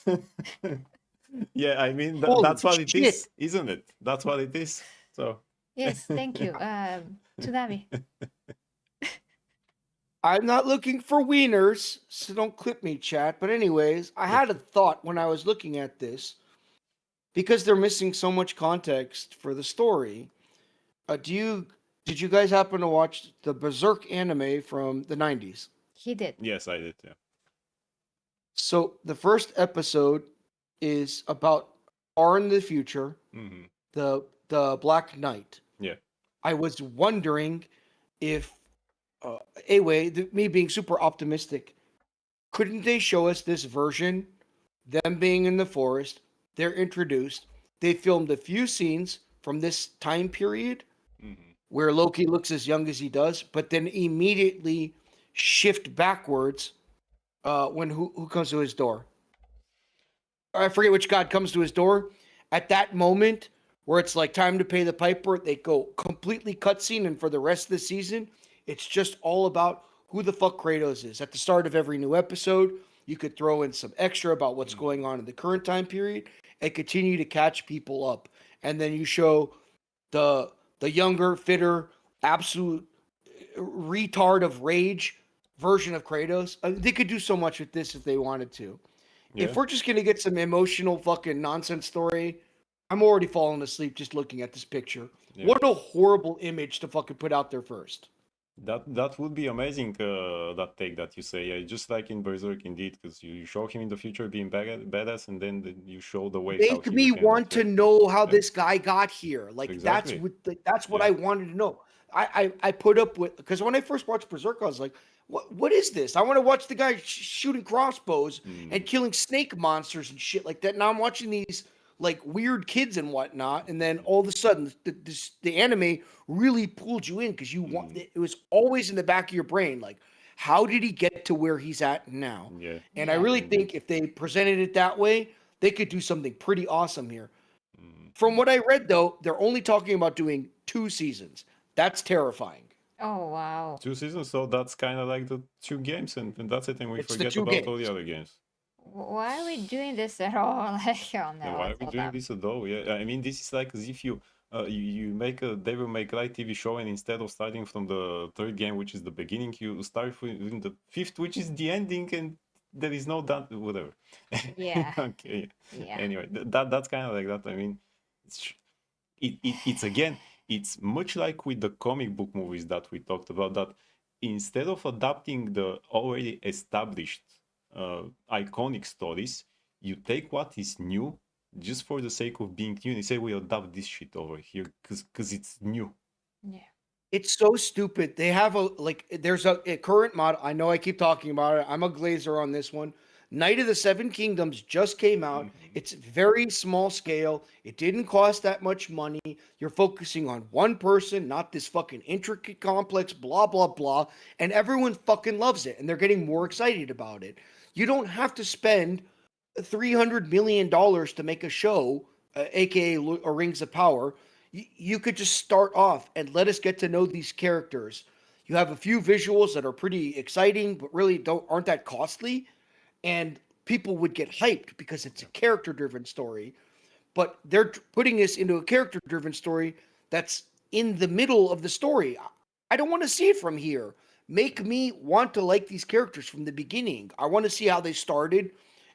yeah, I mean Holy that's what it shit! is, isn't it? That's what it is. So Yes, thank you. Tsunami. I'm not looking for wieners, so don't clip me, chat. But anyways, I had a thought when I was looking at this because they're missing so much context for the story. Did you guys happen to watch the Berserk anime from the 90s? He did. yes, I did. Yeah. So the first episode is about far in the future, Hmm. the Black Knight. Yeah. I was wondering if, uh, anyway, me being super optimistic, couldn't they show us this version? Them being in the forest, they're introduced. They filmed a few scenes from this time period Hmm. where Loki looks as young as he does, but then immediately shift backwards when who comes to his door? I forget which god comes to his door. At that moment where it's like time to pay the piper, they go completely cutscene, and for the rest of the season, it's just all about who the fuck Kratos is. At the start of every new episode, you could throw in some extra about what's going on in the current time period and continue to catch people up. And then you show the younger, fitter, absolute retard of rage version of Kratos. I mean, they could do so much with this if they wanted to. Yeah. If we're just gonna get some emotional fucking nonsense story, I'm already falling asleep just looking at this picture. Yeah. What a horrible image to fucking put out there first. That would be amazing. That take that you say, yeah, just like in Berserk, indeed, because you show him in the future being badass, and then you show the way how Make he me became want that to way. know how Yeah. this guy got here. Like Exactly. that's what Yeah. I wanted to know. I put up with because when I first watched Berserk, I was like, what is this? I want to watch the guy shooting crossbows and Mm. killing snake monsters and shit like that. Now I'm watching these like weird kids and whatnot, and then all of a sudden the anime really pulled you in because you want Mm. it was always in the back of your brain like how did he get to where he's at now? Yeah. And I Yeah. really Indeed. think if they presented it that way, they could do something pretty awesome here. Mm. From what I read, though, they're only talking about doing 2 seasons. That's terrifying. Oh wow. 2 seasons, so that's kind of like the 2 games, and that's it, and we It's the forget two about all games. the other games. Why are we doing this at all? Like, oh And no, why are it's we all doing dumb. this at all? Yeah, I mean, this is like as if you make a Devil May Cry TV show, and instead of starting from the third game, which is the beginning, you start in the fifth, which is the ending, and there is no that whatever. Yeah. Okay. Yeah. Anyway, that's kind of like that. I mean, it's it's again, it's much like with the comic book movies that we talked about. That instead of adapting the already established iconic stories, you take what is new just for the sake of being new and you say we adapt this shit over here because it's new. Yeah. It's so stupid. They have there's a current mod. I know I keep talking about it. I'm a glazer on this one. Knight of the Seven Kingdoms just came out. It's very small scale. It didn't cost that much money. You're focusing on one person, not this fucking intricate, complex, blah, blah, blah. And everyone fucking loves it. And they're getting more excited about it. You don't have to spend $300 million to make a show, aka Rings of Power. You could just start off and let us get to know these characters. You have a few visuals that are pretty exciting, but really aren't that costly, and people would get hyped because it's a character-driven story. But they're putting this into a character-driven story that's in the middle of the story. I don't want to see it from here. Make me want to like these characters from the beginning. I want to see how they started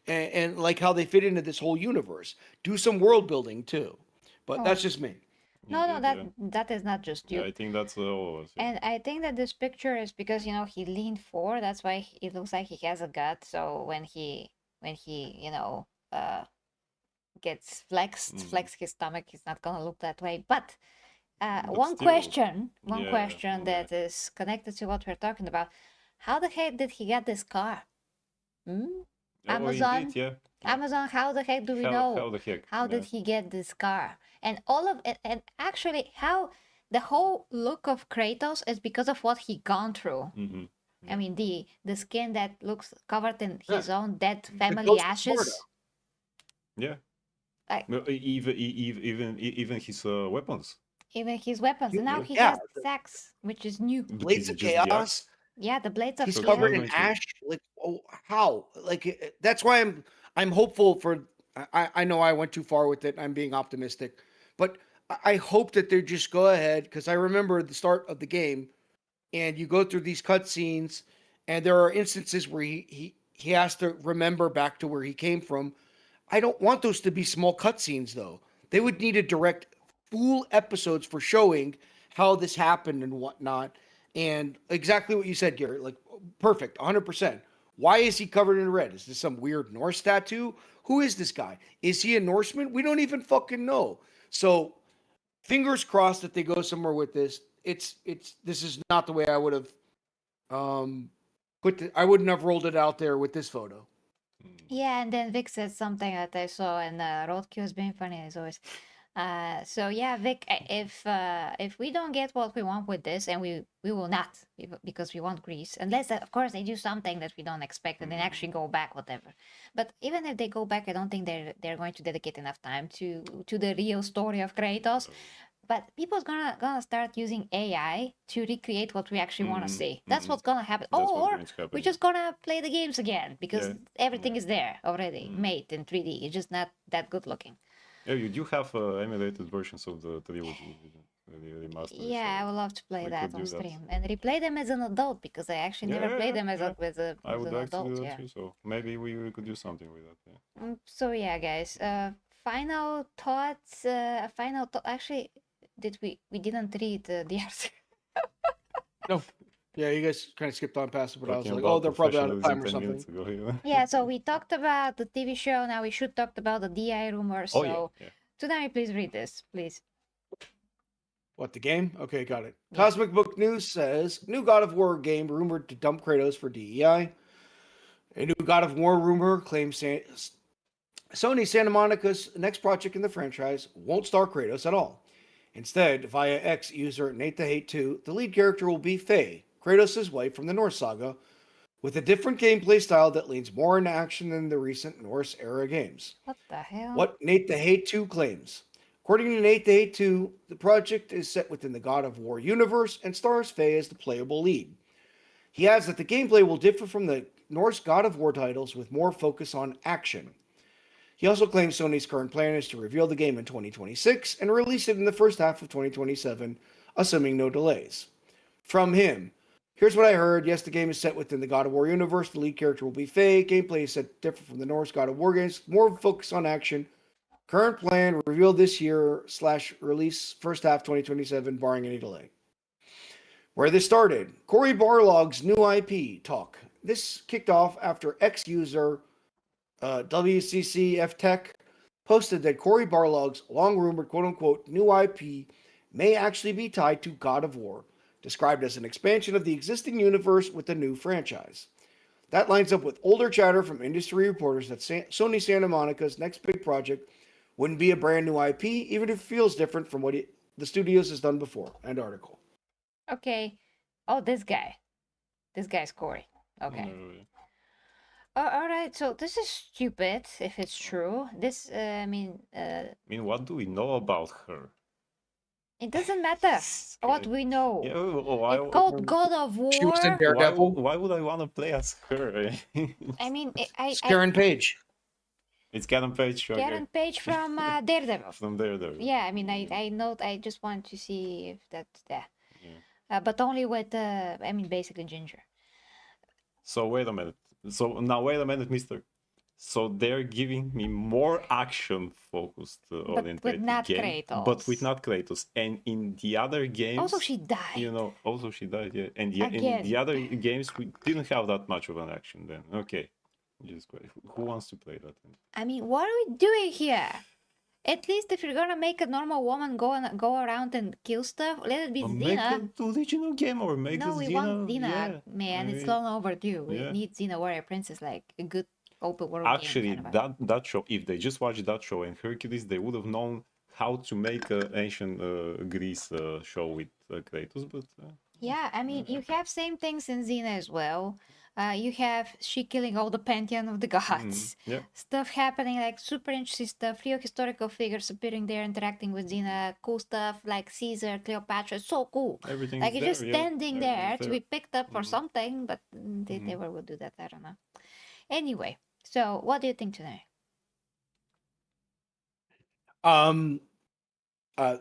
and like how they fit into this whole universe. Do some world building too. But Oh. that's just me. No, no, Indeed, that is not just you. I think that's all of us. And I think that this picture is because he leaned forward. That's why it looks like he has a gut. So when he gets flex his stomach, he's not gonna look that way. But But one still, question that is connected to what we're talking about. How the heck did he get this car? Hmm? Amazon? Indeed, yeah. Amazon, how the heck do we How know? the heck? How did he get this car? And all of it, and actually, how the whole look of Kratos is because of what he gone through. Mm-hmm. I mean, the skin that looks covered in his own dead The family ghost of Sparta. ashes. Yeah. Like, Even his weapons. even his weapons. And now Yeah. he Yeah. has Zack's, which is new. Blades of Just Chaos. Yeah, the blades of He's So chaos. covered not in going to- ash. Like, oh, how? Like, that's why I'm hopeful for. I know I went too far with it. I'm being optimistic, but I hope that they just go ahead, because I remember the start of the game, and you go through these cutscenes, and there are instances where he has to remember back to where he came from. I don't want those to be small cutscenes though. They would need to direct full episodes for showing how this happened and whatnot. And exactly what you said, Garrett. Like, perfect, 100%. Why is he covered in red? Is this some weird Norse tattoo? Who is this guy? Is he a Norseman? We don't even fucking know. So, fingers crossed that they go somewhere with this. This is not the way I would have I wouldn't have rolled it out there with this photo. Yeah, and then Vic said something that I saw, and Roadkill is being funny as always. So yeah, Vic, if we don't get what we want with this, and we will not, because we want Greece, unless of course they do something that we don't expect and then actually go back, whatever. But even if they go back, I don't think they're going to dedicate enough time to the real story of Kratos. But people's gonna start using AI to recreate what we actually want to see. That's what's gonna happen. That's what's Or going to happen, we're yeah. just gonna play the games again because Yeah. everything is there already, made in 3D. It's just not that good looking. Yeah, you do have emulated versions of the trilogy, the remastered. Yeah, I so would love to play we that could on do that. stream and replay them as an adult because I actually never played them as yeah. with I would an like to adult. do that Yeah. too. So maybe we could do something with that. Yeah. So yeah, guys. Final thoughts. Final thought. Actually, we didn't read the article. No. Yeah, you guys kind of skipped on past it, but I was Talking like, about oh, they're probably out of time professionalism or 10 something. minutes ago, you know? Yeah, so we talked about the TV show. Now we should talk about the DI rumors. Oh, So yeah. Tsunami, please read this, please. What, the game? Okay, got it. Yeah. Cosmic Book News says new God of War game rumored to dump Kratos for DEI. A new God of War rumor claims Sony Santa Monica's next project in the franchise won't star Kratos at all. Instead, via X user Nate the Hate 2, the lead character will be Faye, Kratos' wife from the Norse saga, with a different gameplay style that leans more into action than the recent Norse era games. What the hell? What Nate the Hate 2 claims. According to Nate the Hate 2, the project is set within the God of War universe and stars Faye as the playable lead. He adds that the gameplay will differ from the Norse God of War titles with more focus on action. He also claims Sony's current plan is to reveal the game in 2026 and release it in the first half of 2027, assuming no delays. From him, here's what I heard. Yes, the game is set within the God of War universe. The lead character will be Faye. Gameplay is set to differ from the Norse God of War games. More focus on action. Current plan, reveal this year / release first half 2027, barring any delay. Where this started, Cory Barlog's new IP talk. This kicked off after ex-user WCCF Tech posted that Cory Barlog's long-rumored quote-unquote new IP may actually be tied to God of War, described as an expansion of the existing universe with a new franchise. That lines up with older chatter from industry reporters that Sony Santa Monica's next big project wouldn't be a brand new IP, even if it feels different from what the studios has done before. End article. Okay. Oh, this guy. This guy's Corey. Okay. All right. So this is stupid if it's true. This, I mean, I mean, what do we know about her? it doesn't matter what we know. Yeah, It's called God of War. She was in Daredevil. why would I want to play as her? I mean, It's Karen Page. It's Karen Page. Okay. Karen Page from Daredevil. From there. Yeah, I mean, I know. I just want to see if that's there. But only with, I mean, basically Ginger. So wait a minute. So now wait a minute, Mister. So they're giving me more action-focused But with oriented not game, but with Kratos. not Kratos. And in the other games, Also, she died. also she died, yeah. And yeah, in Again. the other games, we didn't have that much of an action then. Okay, just go. Who wants to play that? I mean, what are we doing here? At least if you're gonna make a normal woman go around and kill stuff, let it be Make Xena. a original game or make No, the we want Xena. Yeah, Xena, man. I It's mean, long overdue. We yeah. need Xena Warrior Princess, like a good open world game Actually, kind of a. that show, if they just watched that show and Hercules, they would have known how to make an ancient Greece show with Kratos. But Yeah, I mean, you have same things in Xena as well. You have she killing all the pantheon of the gods. yeah, Stuff happening, like super interesting stuff. Real historical figures appearing there, interacting with Xena. Cool stuff like Caesar, Cleopatra. It's so cool. everything Like is you're there. just Yeah, standing there everything's to there. be picked up for Mhm. something, but they never would do that. I don't know. Anyway, so what do you think today?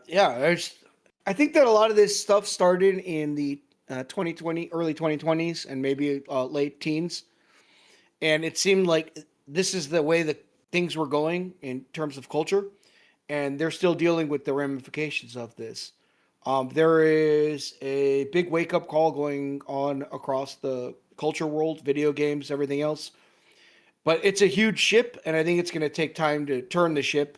Yeah, I think that a lot of this stuff started in the 2020, early 2020s, and maybe late teens, and it seemed like this is the way that things were going in terms of culture, and they're still dealing with the ramifications of this. There is a big wake up call going on across the culture world, video games, everything else. But it's a huge ship, and I think it's going to take time to turn the ship.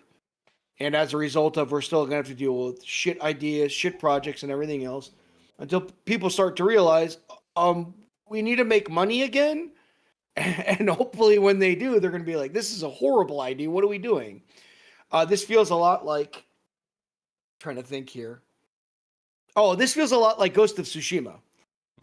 And as a result of, we're still going to have to deal with shit ideas, shit projects, and everything else until people start to realize we need to make money again. And hopefully, when they do, they're going to be like, this is a horrible idea. What are we doing? This feels a lot like, trying to think here. Oh, this feels a lot like Ghost of Tsushima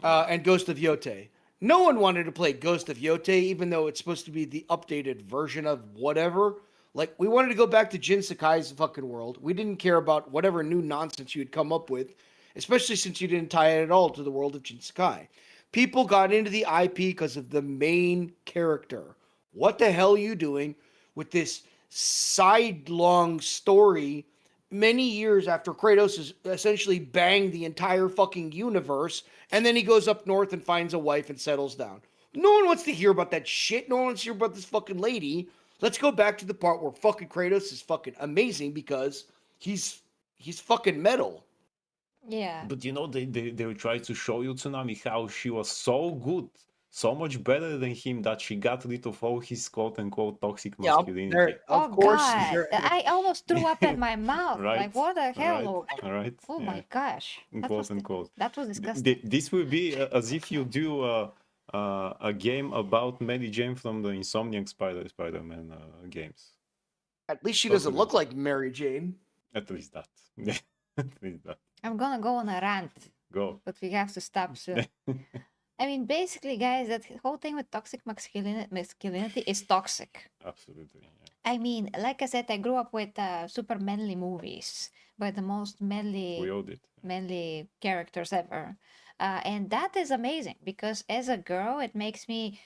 and Ghost of Yote. No one wanted to play Ghost of Yote, even though it's supposed to be the updated version of whatever. Like, we wanted to go back to Jin Sakai's fucking world. We didn't care about whatever new nonsense you'd come up with, especially since you didn't tie it at all to the world of Jin Sakai. People got into the IP because of the main character. What the hell are you doing with this sidelong story many years after Kratos has essentially banged the entire fucking universe, and then he goes up north and finds a wife and settles down? No one wants to hear about that shit. No one wants to hear about this fucking lady. Let's go back to the part where fucking Kratos is fucking amazing because he's fucking metal. Yeah. But they will try to show you, Tsunami, how she was so good, so much better than him, that she got rid of all his quote unquote toxic Yeah, masculinity. there. Oh Of course, God, I almost threw up in my mouth. Right, Like what the hell? right. Oh Yeah. my gosh, Quote unquote. that was disgusting. This will be as if you do a game about Mary Jane from the Insomniac Spider-Man games. at least she doesn't Totally. look like Mary Jane. At least that. At least that. I'm gonna go on a rant, Go. but we have to stop soon. I mean, basically, guys, that whole thing with toxic masculinity is toxic. Absolutely. Yeah. I mean, like I said, I grew up with super manly movies by the most We all did. manly characters ever, and that is amazing because as a girl, it makes me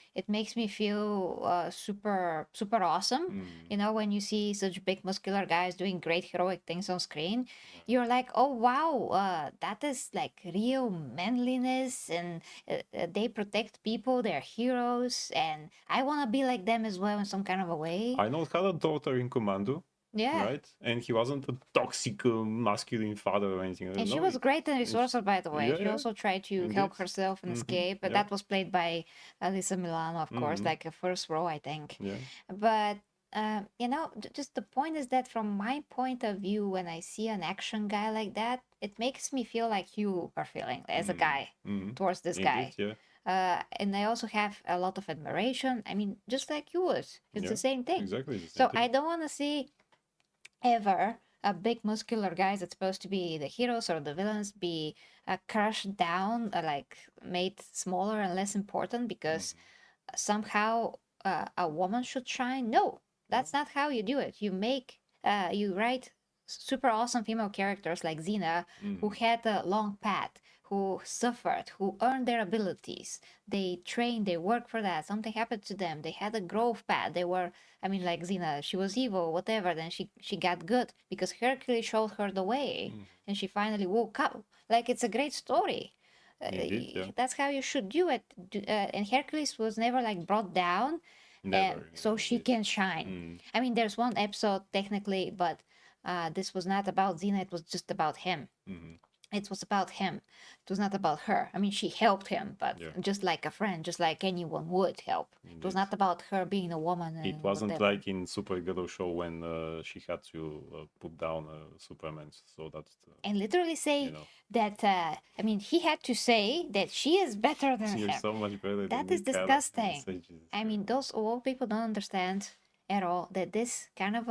feel super awesome. Mm. You know, when you see such big muscular guys doing great heroic things on screen, you're like, oh wow, that is like real manliness, and they protect people, they're heroes, and I want to be like them as well in some kind of a way. I know had a daughter in Commando, Yeah. right? And he wasn't a toxic masculine father or anything. And she No, was great and resourceful, by the way. yeah, She yeah. also tried to help Indeed. herself and Mhm, escape, but yeah. that was played by Alyssa Milano, of course, Mhm. like a first row, I think. Yeah. But you know, just the point is that from my point of view, when I see an action guy like that, it makes me feel like you are feeling as a guy Mhm. towards this guy. Indeed, yeah. And I also have a lot of admiration. I mean, just like you would. It's Yeah, the same thing. Exactly. the same So thing. I don't want to see ever a big muscular guys that's supposed to be the heroes or the villains be crushed down, like made smaller and less important because somehow a woman should shine. No, that's not how you do it. You write super awesome female characters like Xena, who had a long path, who suffered, who earned their abilities. They trained, they worked for that. Something happened to them. They had a growth path. They were, I mean, like Xena, she was evil, whatever. Then she got good because Hercules showed her the way, and she finally woke up. Like it's a great story. Indeed, yeah. That's how you should do it. And Hercules was never like brought down Never. so she can shine. Mm. I mean, there's one episode technically, but this was not about Xena. It was just about him. Mhm. It was about him. It was not about her. I mean, she helped him, but Yeah. just like a friend, just like anyone would help. It was Indeed. not about her being a woman. It And wasn't whatever. like in Supergirl show when she had to put down Superman. So that's And literally say you know that. I mean, he had to say that she is better than you're him. so much better That than is me, Carla. disgusting. I mean, those old people don't understand at all that this kind of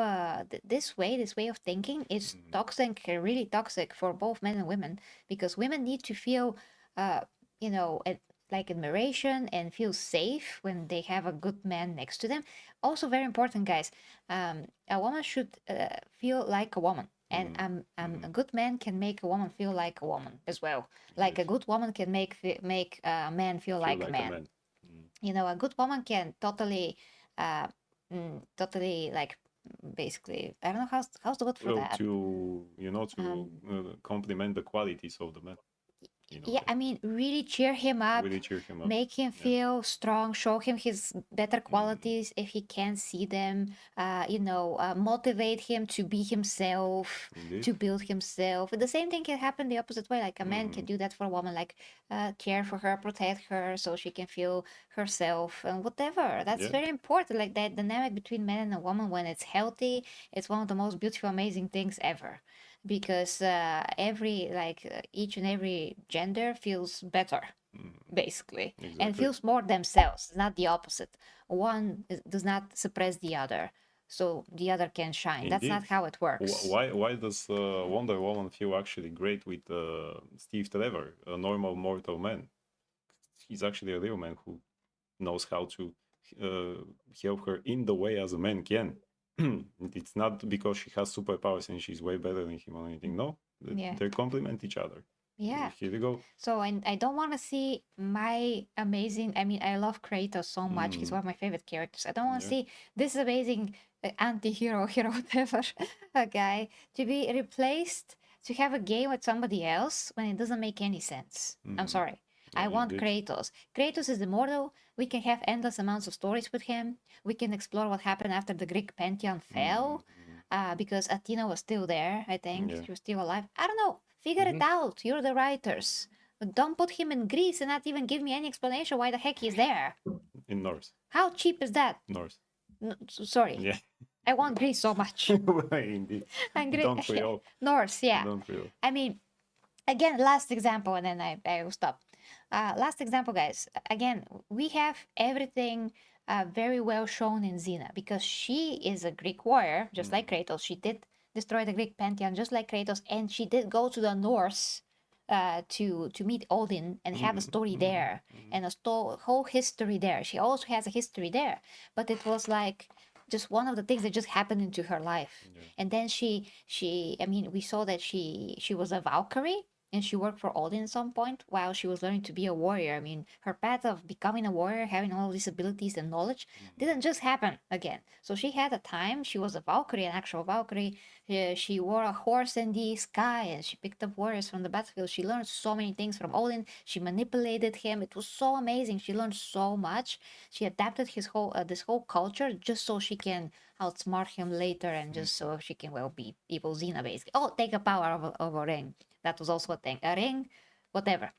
this way of thinking is toxic, really toxic for both men and women, because women need to feel, you know, like admiration and feel safe when they have a good man next to them. Also, very important, guys. A woman should feel like a woman. And a good man can make a woman feel like a woman as well. Like a Yes. good woman can make a man feel Feel like a like a man. man. Mm. You know, a good woman can totally uh totally like basically, I don't know how's the word for Well, that. to to complement the qualities of the man. Yeah, I mean, really cheer him up, Really cheer him up. make him Yeah. feel strong, show him his better qualities if he can see them, motivate him to be himself, Indeed. to build himself. The same thing can happen the opposite way. Like a man can do that for a woman, like care for her, protect her so she can feel herself and whatever. That's Yeah. very important. Like that dynamic between man and a woman, when it's healthy, it's one of the most beautiful, amazing things ever, because each and every gender feels better basically, and Exactly. feels more themselves, not the opposite. One does not suppress the other so the other can shine. That's not Indeed. how it works. Why does Wonder Woman feel actually great with Steve Trevor, a normal mortal man? He's actually a real man who knows how to help her in the way as a man can. It's not because she has superpowers and she's way better than him or anything. No, Yeah. they complement each other. Yeah. Here we go. So I don't want to see my amazing. I mean, I love Kratos so much. He's one of my favorite characters. I don't want to Yeah. see this amazing anti-hero, hero, whatever, a guy to be replaced to have a game with somebody else when it doesn't make any sense. I'm sorry. I Yeah, want indeed. Kratos. Kratos is immortal. We can have endless amounts of stories with him. We can explore what happened after the Greek pantheon fell, because Athena was still there. I think Yeah. she was still alive. I don't know. Figure it out. You're the writers. But don't put him in Greece and not even give me any explanation why the heck he's there. In Norse. How cheap is that? Norse. Sorry. Yeah. I want Greece so much. Indeed. I'm Don't we all? Norse, yeah. Don't we all? I mean, again, last example, and then I will stop. Last example, guys. Again, we have everything very well shown in Xena, because she is a Greek warrior, just like Kratos. She did destroy the Greek pantheon, just like Kratos, and she did go to the Norse to meet Odin and have a story there and a whole history there. She also has a history there, but it was like just one of the things that just happened into her life. And then I mean, we saw that she was a Valkyrie, and she worked for Odin at some point while she was learning to be a warrior. I mean, her path of becoming a warrior, having all these abilities and knowledge, didn't just happen again. So she had a time. She was a Valkyrie, an actual Valkyrie. She wore a horse in the sky, and she picked up warriors from the battlefield. She learned so many things from Odin. She manipulated him. It was so amazing. She learned so much. She adapted his whole this whole culture just so she can outsmart him later, and just so she can be evil Xena basically. Oh, take a power of a ring. That was also a thing. A ring, whatever.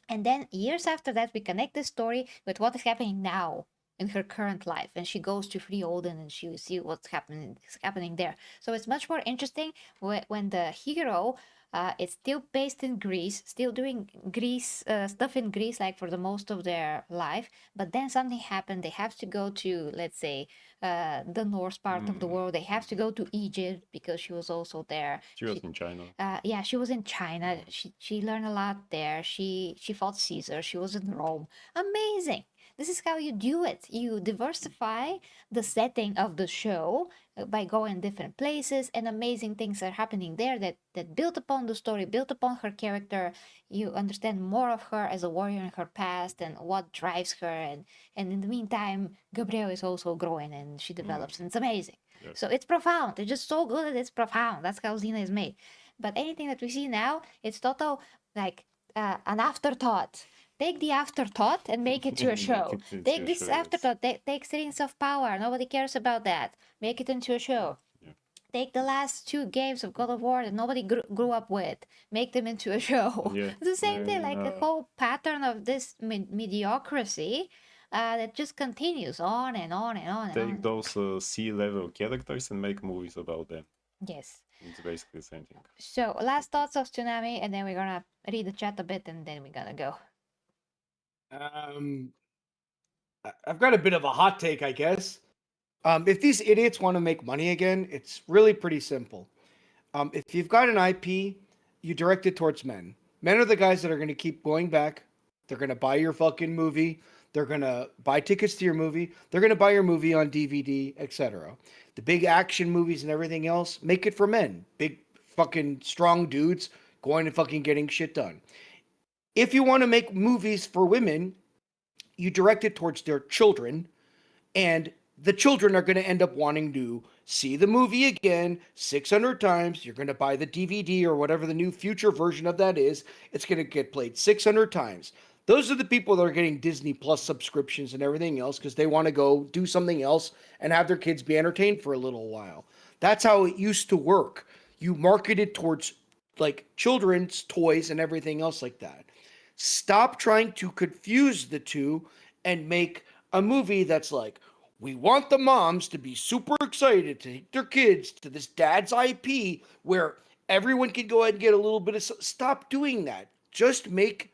And then years after that, we connect this story with what is happening now in her current life, and she goes to free Odin, and she see what's happening there. So it's much more interesting when the hero is still based in Greece, still doing Greece stuff in Greece, like for the most of their life. But then something happened. They have to go to, let's say, the Norse part of the world. They have to go to Egypt because she was also there. She was in China. Yeah, she was in China. She learned a lot there. She fought Caesar. She was in Rome. Amazing. This is how you do it. You diversify the setting of the show by going different places, and amazing things are happening there that build upon the story, build upon her character. You understand more of her as a warrior in her past and what drives her. And in the meantime, Gabrielle is also growing and she develops, and it's amazing. Yes. So it's profound. It's just so good that it's profound. That's how Xena is made. But anything that we see now, it's total like an afterthought. Take the afterthought and make it to a show. Make it into Take a this show, yes. afterthought. Take Rings of Power. Nobody cares about that. Make it into a show. Yeah. Take the last 2 games of God of War that nobody grew up with. Make them into a show. Yeah, It's the same yeah, thing, like a whole pattern of this mediocrity that just continues on and on and on and Take on. those C-level characters and make movies about them. Yes. It's basically the same thing. So, last thoughts of Tsunami, and then we're gonna read the chat a bit, and then we're gonna go. I've got a bit of a hot take, I guess. If these idiots want to make money again, it's really pretty simple. If you've got an IP, you direct it towards men. Men are the guys that are going to keep going back. They're going to buy your fucking movie. They're going to buy tickets to your movie. They're going to buy your movie on DVD, etc. The big action movies and everything else, make it for men. Big fucking strong dudes going and fucking getting shit done. If you want to make movies for women, you direct it towards their children, and the children are going to end up wanting to see the movie again 600 times. You're going to buy the DVD or whatever the new future version of that is. It's going to get played 600 times. Those are the people that are getting Disney Plus subscriptions and everything else because they want to go do something else and have their kids be entertained for a little while. That's how it used to work. You marketed towards like children's toys and everything else like that. Stop trying to confuse the two and make a movie that's like, we want the moms to be super excited to take their kids to this dad's IP where everyone can go ahead and get a little bit of. Stop doing that. Just make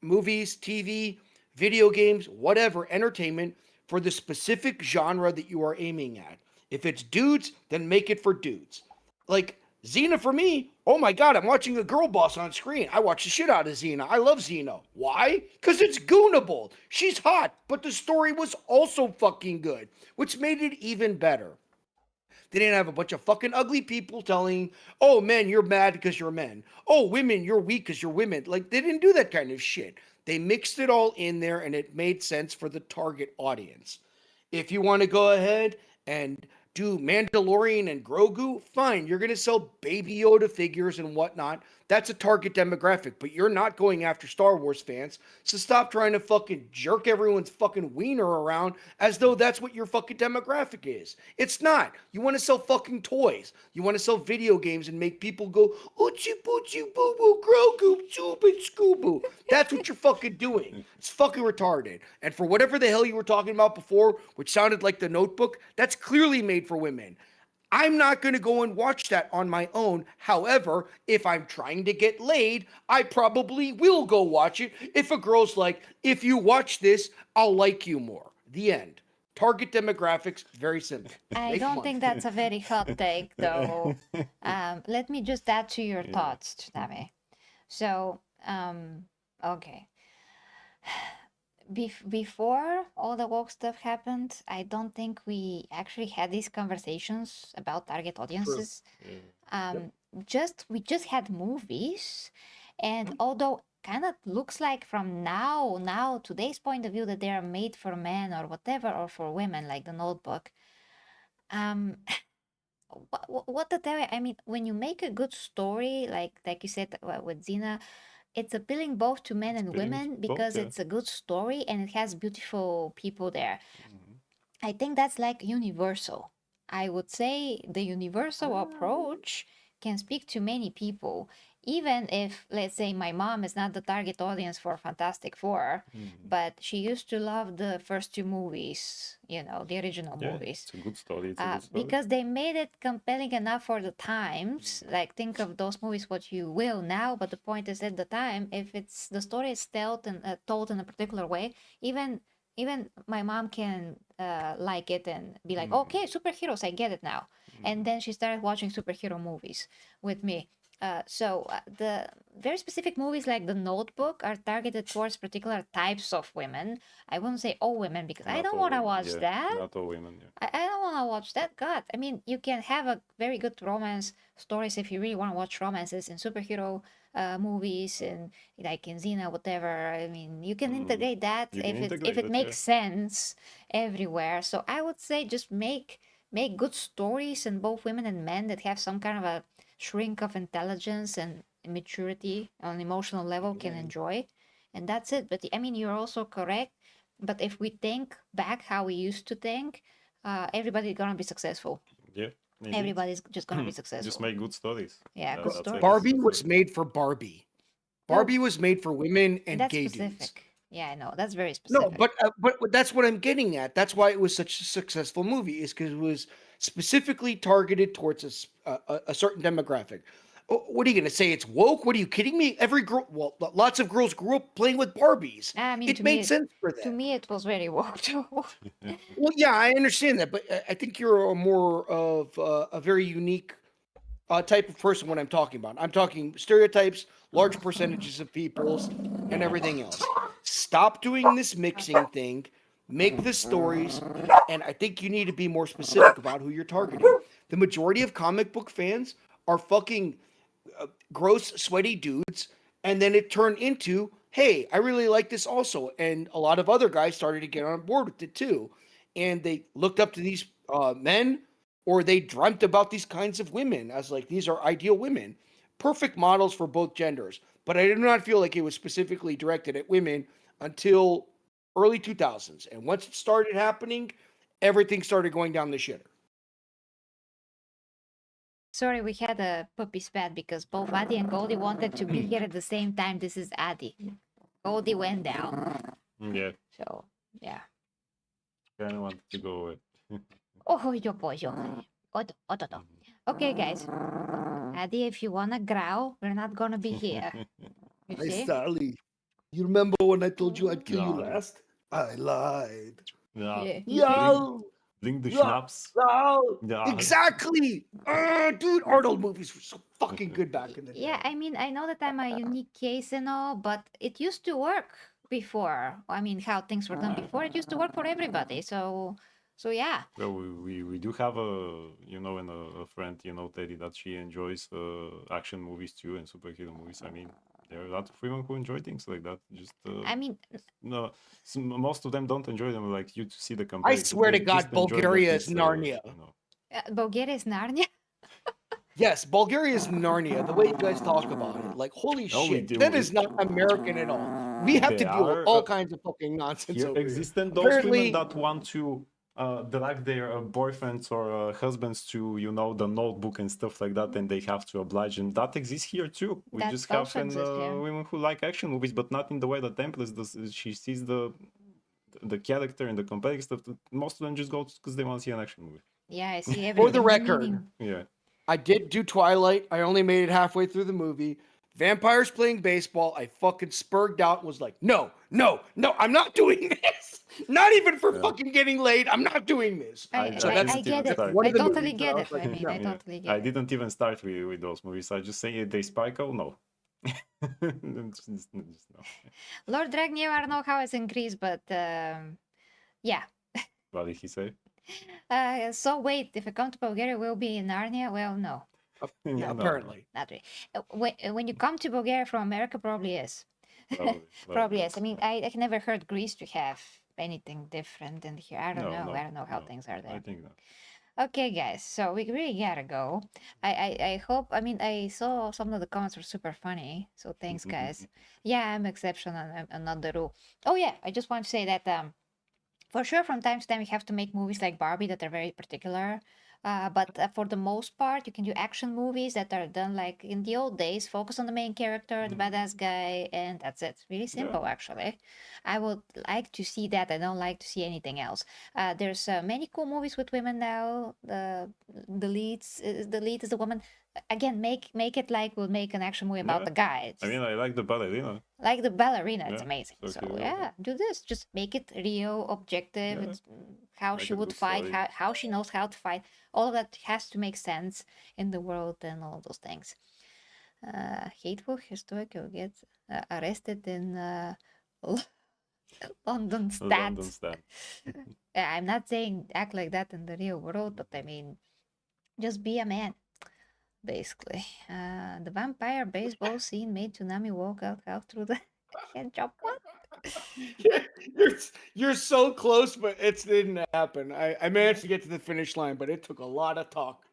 movies, TV, video games, whatever, entertainment for the specific genre that you are aiming at. If it's dudes, then make it for dudes. Like, Xena for me, oh my god, I'm watching a girl boss on screen. I watch the shit out of Xena. I love Xena. Why? Because it's goonable. She's hot, but the story was also fucking good, which made it even better. They didn't have a bunch of fucking ugly people telling, oh, men, you're mad because you're men. Oh, women, you're weak because you're women. Like, they didn't do that kind of shit. They mixed it all in there and it made sense for the target audience. If you want to go ahead and do Mandalorian and Grogu, fine. You're going to sell Baby Yoda figures and whatnot. That's a target demographic, but you're not going after Star Wars fans. So stop trying to fucking jerk everyone's fucking wiener around as though that's what your fucking demographic is. It's not. You want to sell fucking toys. You want to sell video games and make people go, oochie boochie boo boo, Grogu, choob and scoobu. That's what you're fucking doing. It's fucking retarded. And for whatever the hell you were talking about before, which sounded like The Notebook, that's clearly made for women. I'm not going to go and watch that on my own. However, if I'm trying to get laid, I probably will go watch it. If a girl's like, if you watch this, I'll like you more. The end. Target demographics, very simple. I Make don't money. think that's a very hot take, though. Let me just add to your thoughts, Tsunami. So, okay. Before all the woke stuff happened, I don't think we actually had these conversations about target audiences. We just had movies, and although kind of looks like from now today's point of view that they are made for men or whatever or for women, like The Notebook. What the tell you? I mean, when you make a good story, like you said with Xena, it's appealing both to men and appealing women to both, because yeah. it's a good story and it has beautiful people there. Mhm. I think that's like universal. I would say the universal approach can speak to many people, even if, let's say, my mom is not the target audience for Fantastic Four, but she used to love the first 2 movies, the original Yeah, movies. it's a good story. It's a good story. Because they made it compelling enough for the times. Like, think of those movies what you will now, but the point is at the time, if it's the story is told in a particular way, even my mom can like it and be like, okay, superheroes, I get it now. And then she started watching superhero movies with me. So the very specific movies like The Notebook are targeted towards particular types of women. I wouldn't say all women because I Not don't all want to women, watch yeah. that. Not all women, yeah. I don't want to watch that. God, I mean, you can have a very good romance stories if you really want to watch romances in superhero movies and like in Xena, whatever. I mean, you can integrate that You can if integrate it it, makes sense everywhere. So I would say just make good stories in both women and men that have some kind of a shrink of intelligence and maturity on an emotional level can enjoy. and that's it. But I mean, you're also correct. But if we think back how we used to think, everybody's gonna be successful. Yeah, indeed. Everybody's just gonna be Just successful. make good stories. Yeah, That- good that's it. stories. Barbie That's was it. made for Barbie. No, Barbie was made for women and that's gay specific. dudes. Yeah, I know. That's very No, specific. but that's what I'm getting at. That's why it was such a successful movie, is because it was specifically targeted towards a certain demographic. What are you gonna say? It's woke? What are you kidding me? Every girl, well, lots of girls grew up playing with Barbies. I mean, It made sense for to them. me, it was very woke too. Well, yeah, I understand that, but I think you're a more of a very unique type of person when I'm talking about. I'm talking stereotypes, large percentages of peoples, and everything else. Stop doing this mixing thing. Make the stories, and I think you need to be more specific about who you're targeting. The majority of comic book fans are fucking gross, sweaty dudes, and then it turned into, hey, I really like this also, and a lot of other guys started to get on board with it too, and they looked up to these men, or they dreamt about these kinds of women as like these are ideal women, perfect models for both genders. But I did not feel like it was specifically directed at women until early 2000s, and once it started happening, everything started going down the shitter. Sorry, we had a puppy spat because both Addy and Goldie wanted to be here at the same time. This is Addy. Goldie went down. Yeah, So, yeah. kind of wanted to go away. Oh, yo pollo. Ototo. Okay, guys. Addy, if you wanna growl, we're not gonna be here. You Hey, see? Sally, you remember when I told you I'd kill you Yeah. last? I lied. Yeah. Yeah. Yo, Blink the Yeah. schnapps. yo, Yeah. exactly. Dude, Arnold movies were so fucking good back in the day. Yeah, I mean, I know that I'm a unique case and all, but it used to work before. I mean, how things were done before, it used to work for everybody. So yeah. Well, we do have a friend, Teddy, that she enjoys action movies too and superhero movies. I mean, there are a lot of women who enjoy things like that. Just I mean, no, most of them don't enjoy them like you to see the I comparison. swear to They God, just enjoy that Bulgaria is it's, Narnia. Bulgaria is Narnia. Yes, Bulgaria is Narnia. The way you guys talk about it, like holy Oh, we shit, do. that is not American at all. We have They to deal with are, all kinds of fucking nonsense Here over exist here. those Apparently, women that want to drag their boyfriends or husbands to, the notebook and stuff like that, and they have to oblige. And that exists here too. We That just have also exists here. women who like action movies, but not in the way that Empress does. She sees the character and the competitive stuff. Most of them just go because they want to see an action movie. Yeah, I see for the everything record, meaning. Yeah. I did do Twilight. I only made it halfway through the movie. Vampires playing baseball. I fucking spurged out and was like, no, I'm not doing this. Not even for Yeah. fucking getting laid. I'm not doing this. I So that's I get it. start. one I of the totally movies get that I it. was like, I mean, no. I totally get I it. didn't even start with those movies. I just say they sparkle. No. Just no. Lord Ragnar, know how it's in Greece, but yeah. What did he say? So wait, if I come to Bulgaria, will be in Narnia? Well, no, Yeah, No. apparently. not really. When you come to Bulgaria from America, probably is. Probably. Probably is. I mean, I've never heard Greece to have anything different than here. I don't know. I don't know how things are I there. think not. Okay, guys. So we really gotta go. I hope. I mean, I saw some of the comments were super funny. So thanks, guys. Yeah, I'm exception and I'm not the rule. Oh yeah, I just want to say that for sure, from time to time, we have to make movies like Barbie that are very particular. But for the most part, you can do action movies that are done like in the old days, focus on the main character, the badass guy, and that's it. Really simple, actually. I would like to see that. I don't like to see anything else. There's many cool movies with women now. The lead is the woman. Again, make it like we'll make an action movie about Yeah. the guy. I mean, I like the ballerina. Like the ballerina, it's Yeah, amazing. so So cute, yeah, yeah. do this. Just make it real, objective. Yeah. It's how Make she a would good fight, story. how she knows how to fight. All of that has to make sense in the world and all of those things. Hateful historical gets arrested in London London stats. stand. Yeah, I'm not saying act like that in the real world, but I mean, just be a man. Basically, the vampire baseball scene made Tsunami walk out through the hand job. What? You're so close, but it didn't happen. I managed to get to the finish line, but it took a lot of talk.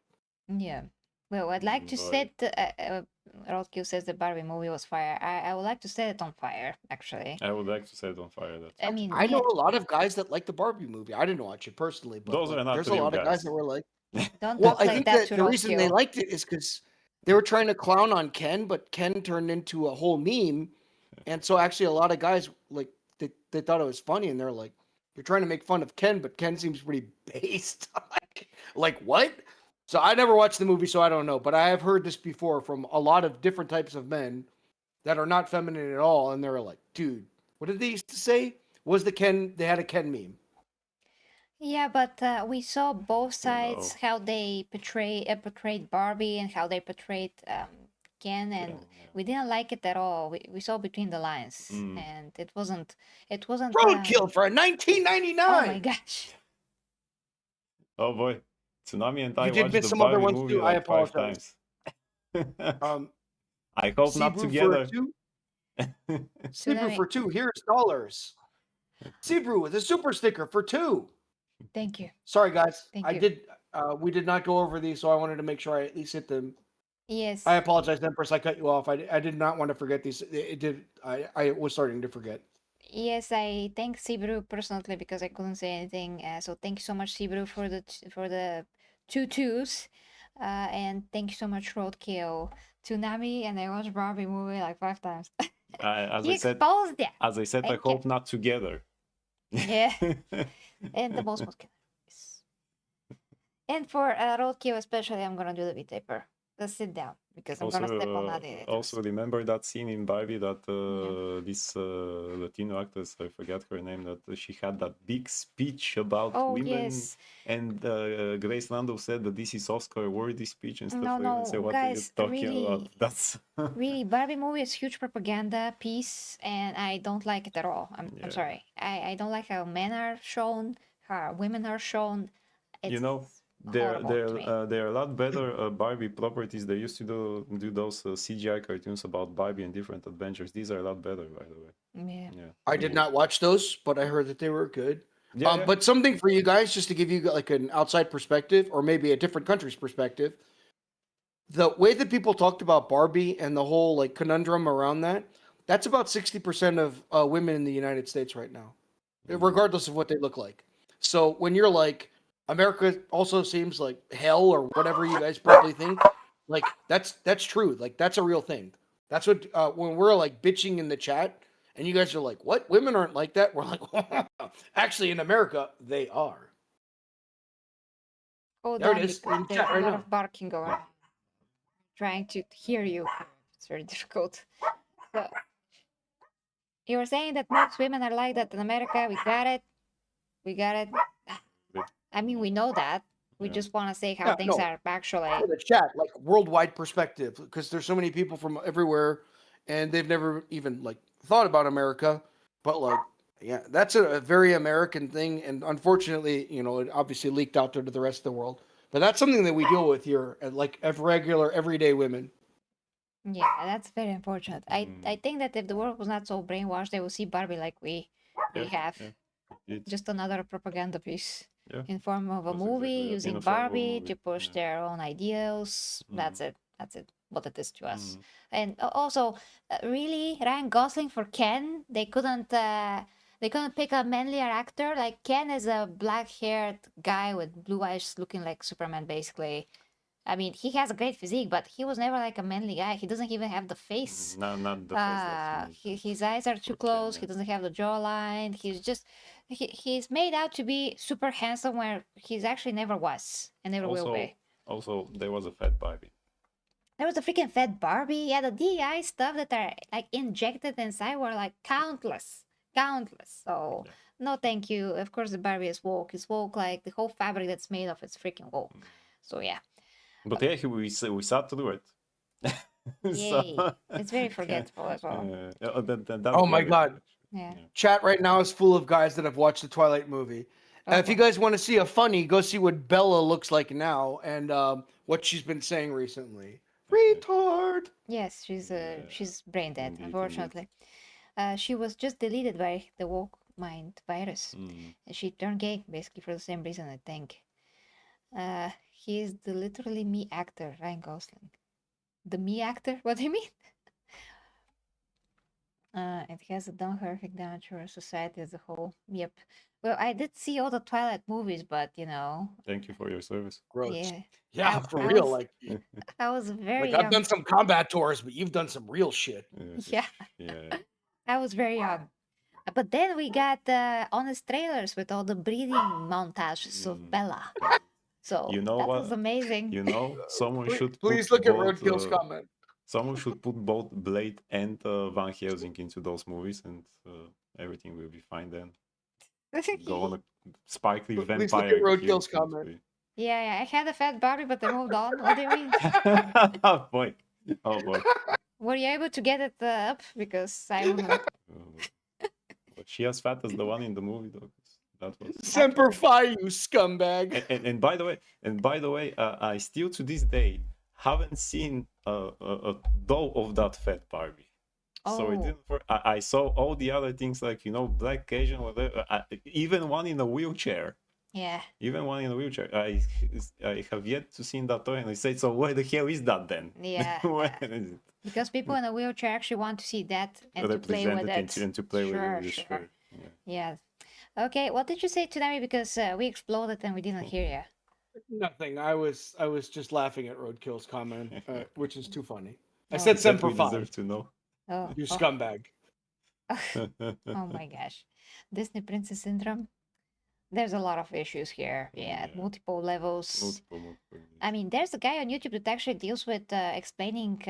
Yeah. Well, I'd like to Boy. set Roadkill says the Barbie movie was fire. I would like to set it on fire, actually. I would like to set it on fire. That I mean, I we know had a lot of guys that like the Barbie movie. I didn't watch it personally, but those like, are not there's a real lot of guys guys. that were like, don't well, talk I like think that that to the reason they Roadkill. liked it is because they were trying to clown on Ken, but Ken turned into a whole meme, and so actually a lot of guys like they thought it was funny, and they're like, you're trying to make fun of Ken, but Ken seems pretty based. Like what? So I never watched the movie, so I don't know, but I have heard this before from a lot of different types of men that are not feminine at all, and they're like, dude, what did they used to say? Was the Ken? They had a Ken meme. Yeah, but we saw both sides, No. how they portrayed Barbie and how they portrayed Ken, and Yeah. we didn't like it at all. We saw between the lines, Mm. and it wasn't. Roadkill for a Oh my 1999. gosh! Oh boy, Tsunami and You I did watched miss the some other Barbie ones movie too. I like 5 apologize. times. Um, I hope not Seabrew for together. two. Seabrew Tsunami, for two. Here's dollars. Seabrew with a super sticker for two. thank you, Sorry, guys. thank I you. did. We did not go over these, so I wanted to make sure I at least hit them. Yes, I apologize, Empress. I cut you off. I did not want to forget these. It did. I was starting to forget. yes, I thank Sibru personally because I couldn't say anything. So thank you so much, Sibru, for the two twos, and thank you so much, Roadkill, Tsunami, and I watched Barbie movie like 5 times. As He I said, exposed it. I Thank hope not together. Yeah, and the most muscular. Yes. And for Roadkill especially, I'm gonna do the V-taper. Let's sit down because I'm gonna step on that. Also remember that scene in Barbie that Yeah. this Latino actress, I forget her name, that she had that big speech about Oh women, yes. and Grace Lando said that this is Oscar worthy speech and stuff No, like that. And say, no, what are you guys, talking about? really, That's really, Barbie movie is huge propaganda piece, and I don't like it at all. I'm yeah. sorry. I don't like how men are shown, how women are shown. You It's know, horrible to me. they're a lot better Barbie properties. They used to do those CGI cartoons about Barbie and different adventures. These are a lot better, by the way. Yeah. Yeah. I did not watch those, but I heard that they were good. Yeah, yeah. But something for you guys, just to give you like an outside perspective, or maybe a different country's perspective. The way that people talked about Barbie and the whole like conundrum around that, that's about 60% of women in the United States right now, regardless of what they look like. So when you're like, America also seems like hell or whatever you guys probably think, like that's true. Like that's a real thing. That's what when we're like bitching in the chat and you guys are like, what? Women aren't like that. We're like, actually in America they are. Hold There it on, is because in there's chat a right lot now. of barking going on. Trying to hear you. It's very difficult. So, you were saying that most women are like that in America. We got it. We got it. I mean, we know that. We Yeah. just want to say how Yeah, things no. are actually. For the chat, like worldwide perspective, because there's so many people from everywhere, and they've never even like thought about America. But like, yeah, that's a very American thing, and unfortunately, you know, it obviously leaked out there to the rest of the world. But that's something that we deal with here, like regular, everyday women. Yeah, that's very unfortunate. I Mm. think that if the world was not so brainwashed, they would see Barbie like we Yeah, have. yeah. It's Just another propaganda piece yeah. in form of a That's movie exactly that. In using the form of a Barbie to movie. push Yeah. their own ideals. That's Mhm. it. That's it. What it is to us. Mhm. And also, really, Ryan Gosling for Ken, they couldn't. They couldn't pick a manlier actor. Like Ken is a black-haired guy with blue eyes, looking like Superman, basically. I mean, he has a great physique, but he was never like a manly guy. He doesn't even have the face. Not the face that you need His eyes are too for Ken. close. He doesn't have the jawline. He's just he's made out to be super handsome, where he's actually never was and never will be. Also, there was a fat Barbie. There was a freaking fat Barbie. Yeah, the DEI stuff that are like injected inside were like countless, countless. So Yeah. no, thank you. Of course, the Barbie is woke. It's woke like the whole fabric that's made of it's freaking woke. So yeah. But yeah, we sat through it. Yay. It's very forgetful as well. That's Oh my very God. good, Yeah. actually. Chat right now is full of guys that have watched the Twilight movie. Oh, If you guys want to see a funny, go see what Bella looks like now and what she's been saying recently. Retard. yes, she's brain dead, Indeed, unfortunately. She was just deleted by the woke mind virus. Mm. And she turned gay basically for the same reason, I think. He is the literally me actor, Ryan Gosling. The me actor? What do you mean? It has done horrific damage to our society as a whole. Yep. Well, I did see all the Twilight movies, but Thank you for your service. Gross. yeah, Yeah, I for I real. was Yeah, I was very Like I've done young. some combat tours, but you've done some real shit. Yeah, yeah. I was very young. But then we got honest trailers with all the breeding montages of Mm, Bella. mm. So You know that was what? amazing. You know, someone Please, should put please look at both. Roadkill's comment. Someone should put both Blade and Van Helsing into those movies, and everything will be fine then. Go on a sparkly Please look at vampire kill Roadkill's comment. spree. Yeah, I had a fat Barbie, but I moved on. What do you mean? Oh boy. Oh boy. Were you able to get it up? Because I don't know. But she as fat as the one in the movie, though. That was. Semper Fi, you scumbag. And by the way, I still to this day haven't seen a doll of that fat Barbie. So it Oh, didn't. I saw all the other things like Black Asian, whatever. Even one in a wheelchair. yeah. Even one in a wheelchair. I have yet to see that toy, and I say, so where the hell is that then? Yeah. Where is it? Because people in a wheelchair actually want to see that and to play with Represented it. and to play Sure, with it. sure. Sure. Yeah. Yeah. Okay, what did you say, Tsunami? Because we exploded and we didn't hear you. Nothing. I was just laughing at Roadkill's comment, which is too funny. I Oh. said That Semper we Fi, deserve to know. Oh, you oh, scumbag. oh my gosh. Disney Princess Syndrome. There's a lot of issues here. Yeah, at Yeah. multiple levels. Multiple. I mean, there's a guy on YouTube that actually deals with explaining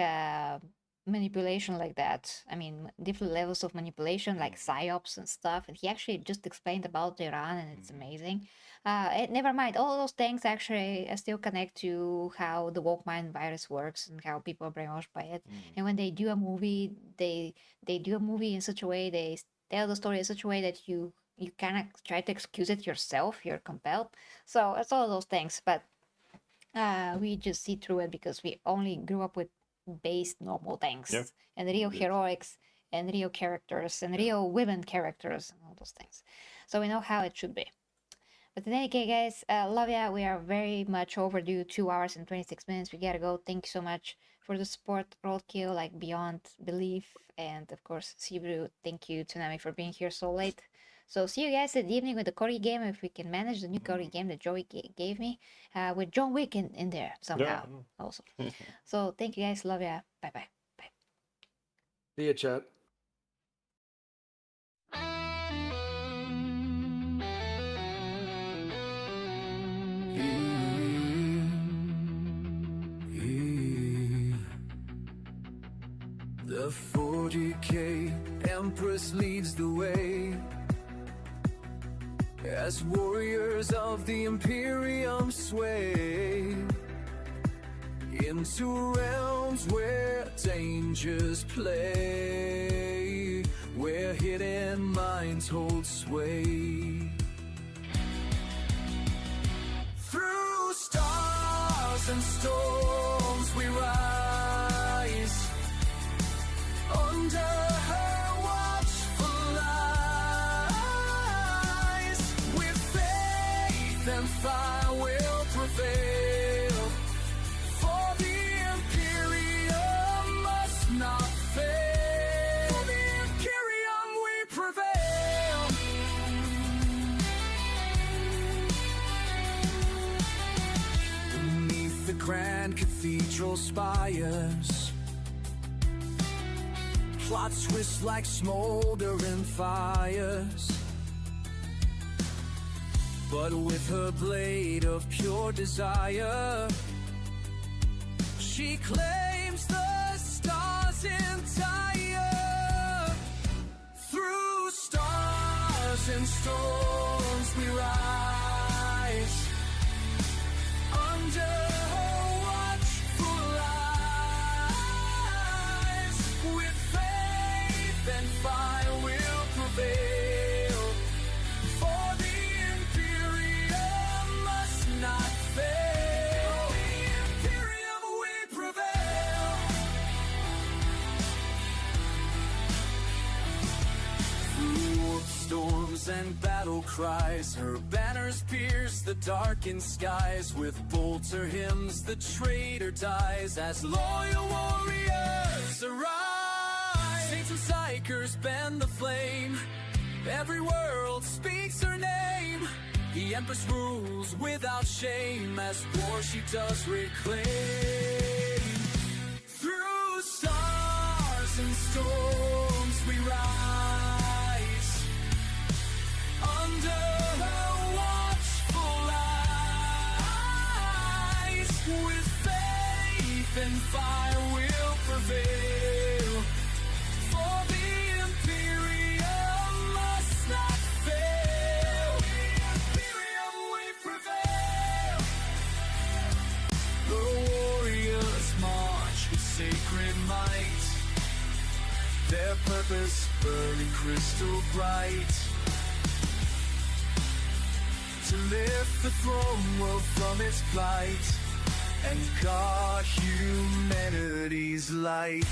manipulation like that. I mean, different levels of manipulation, like psyops and stuff. And he actually just explained about Iran, and it's amazing. Never mind, all those things actually still connect to how the woke mind virus works and how people are brainwashed by it. And when they do a movie, they do a movie in such a way, they tell the story in such a way that you kind of try to excuse it yourself. You're compelled. So it's all those things, but we just see through it because we only grew up with base normal things Yeah. and real Indeed. heroics and real characters and real women characters and all those things. So we know how it should be. But in any case, guys, love ya. We are very much overdue. 2 hours and 26 minutes. We gotta go. Thank you so much for the support, Roadkill, like beyond belief. And of course, Sibiru, thank you, Tsunami, for being here so late. So see you guys at the evening with the Cory game, if we can manage the new Cory game that Joey gave me, with John Wick in there somehow also. So thank you guys. Love ya. Bye bye. Bye. See ya, chat. The 40K Empress leads the way as warriors of the imperium sway into realms where dangers play, where hidden minds hold sway. Through stars and storms we rise, under her watchful eyes, with faith and fire will prevail, for the imperium must not fail. For the imperium we prevail. Beneath the grand cathedral spires, plots twist like smoldering fires, but with her blade of pure desire, she claims the stars entire. Through stars and storms we rise, under her watchful eyes, with faith and fire will prevail, for the imperium must not fail. For the imperium we prevail. Through storms wars and battle cries. Her banners pierce the darkened skies. With bolter hymns the traitor dies. As loyal warriors arise, saints and psychers bend the flame. Every world speaks her name. The Empress rules without shame. As war she does reclaim. Through stars and storms we rise, under her watchful eyes. With faith and fire we'll prevail, for the imperium must not fail. The imperium we prevail. The warriors march with sacred might, their purpose burning crystal bright, to lift the throne world from its plight and guard humanity's light.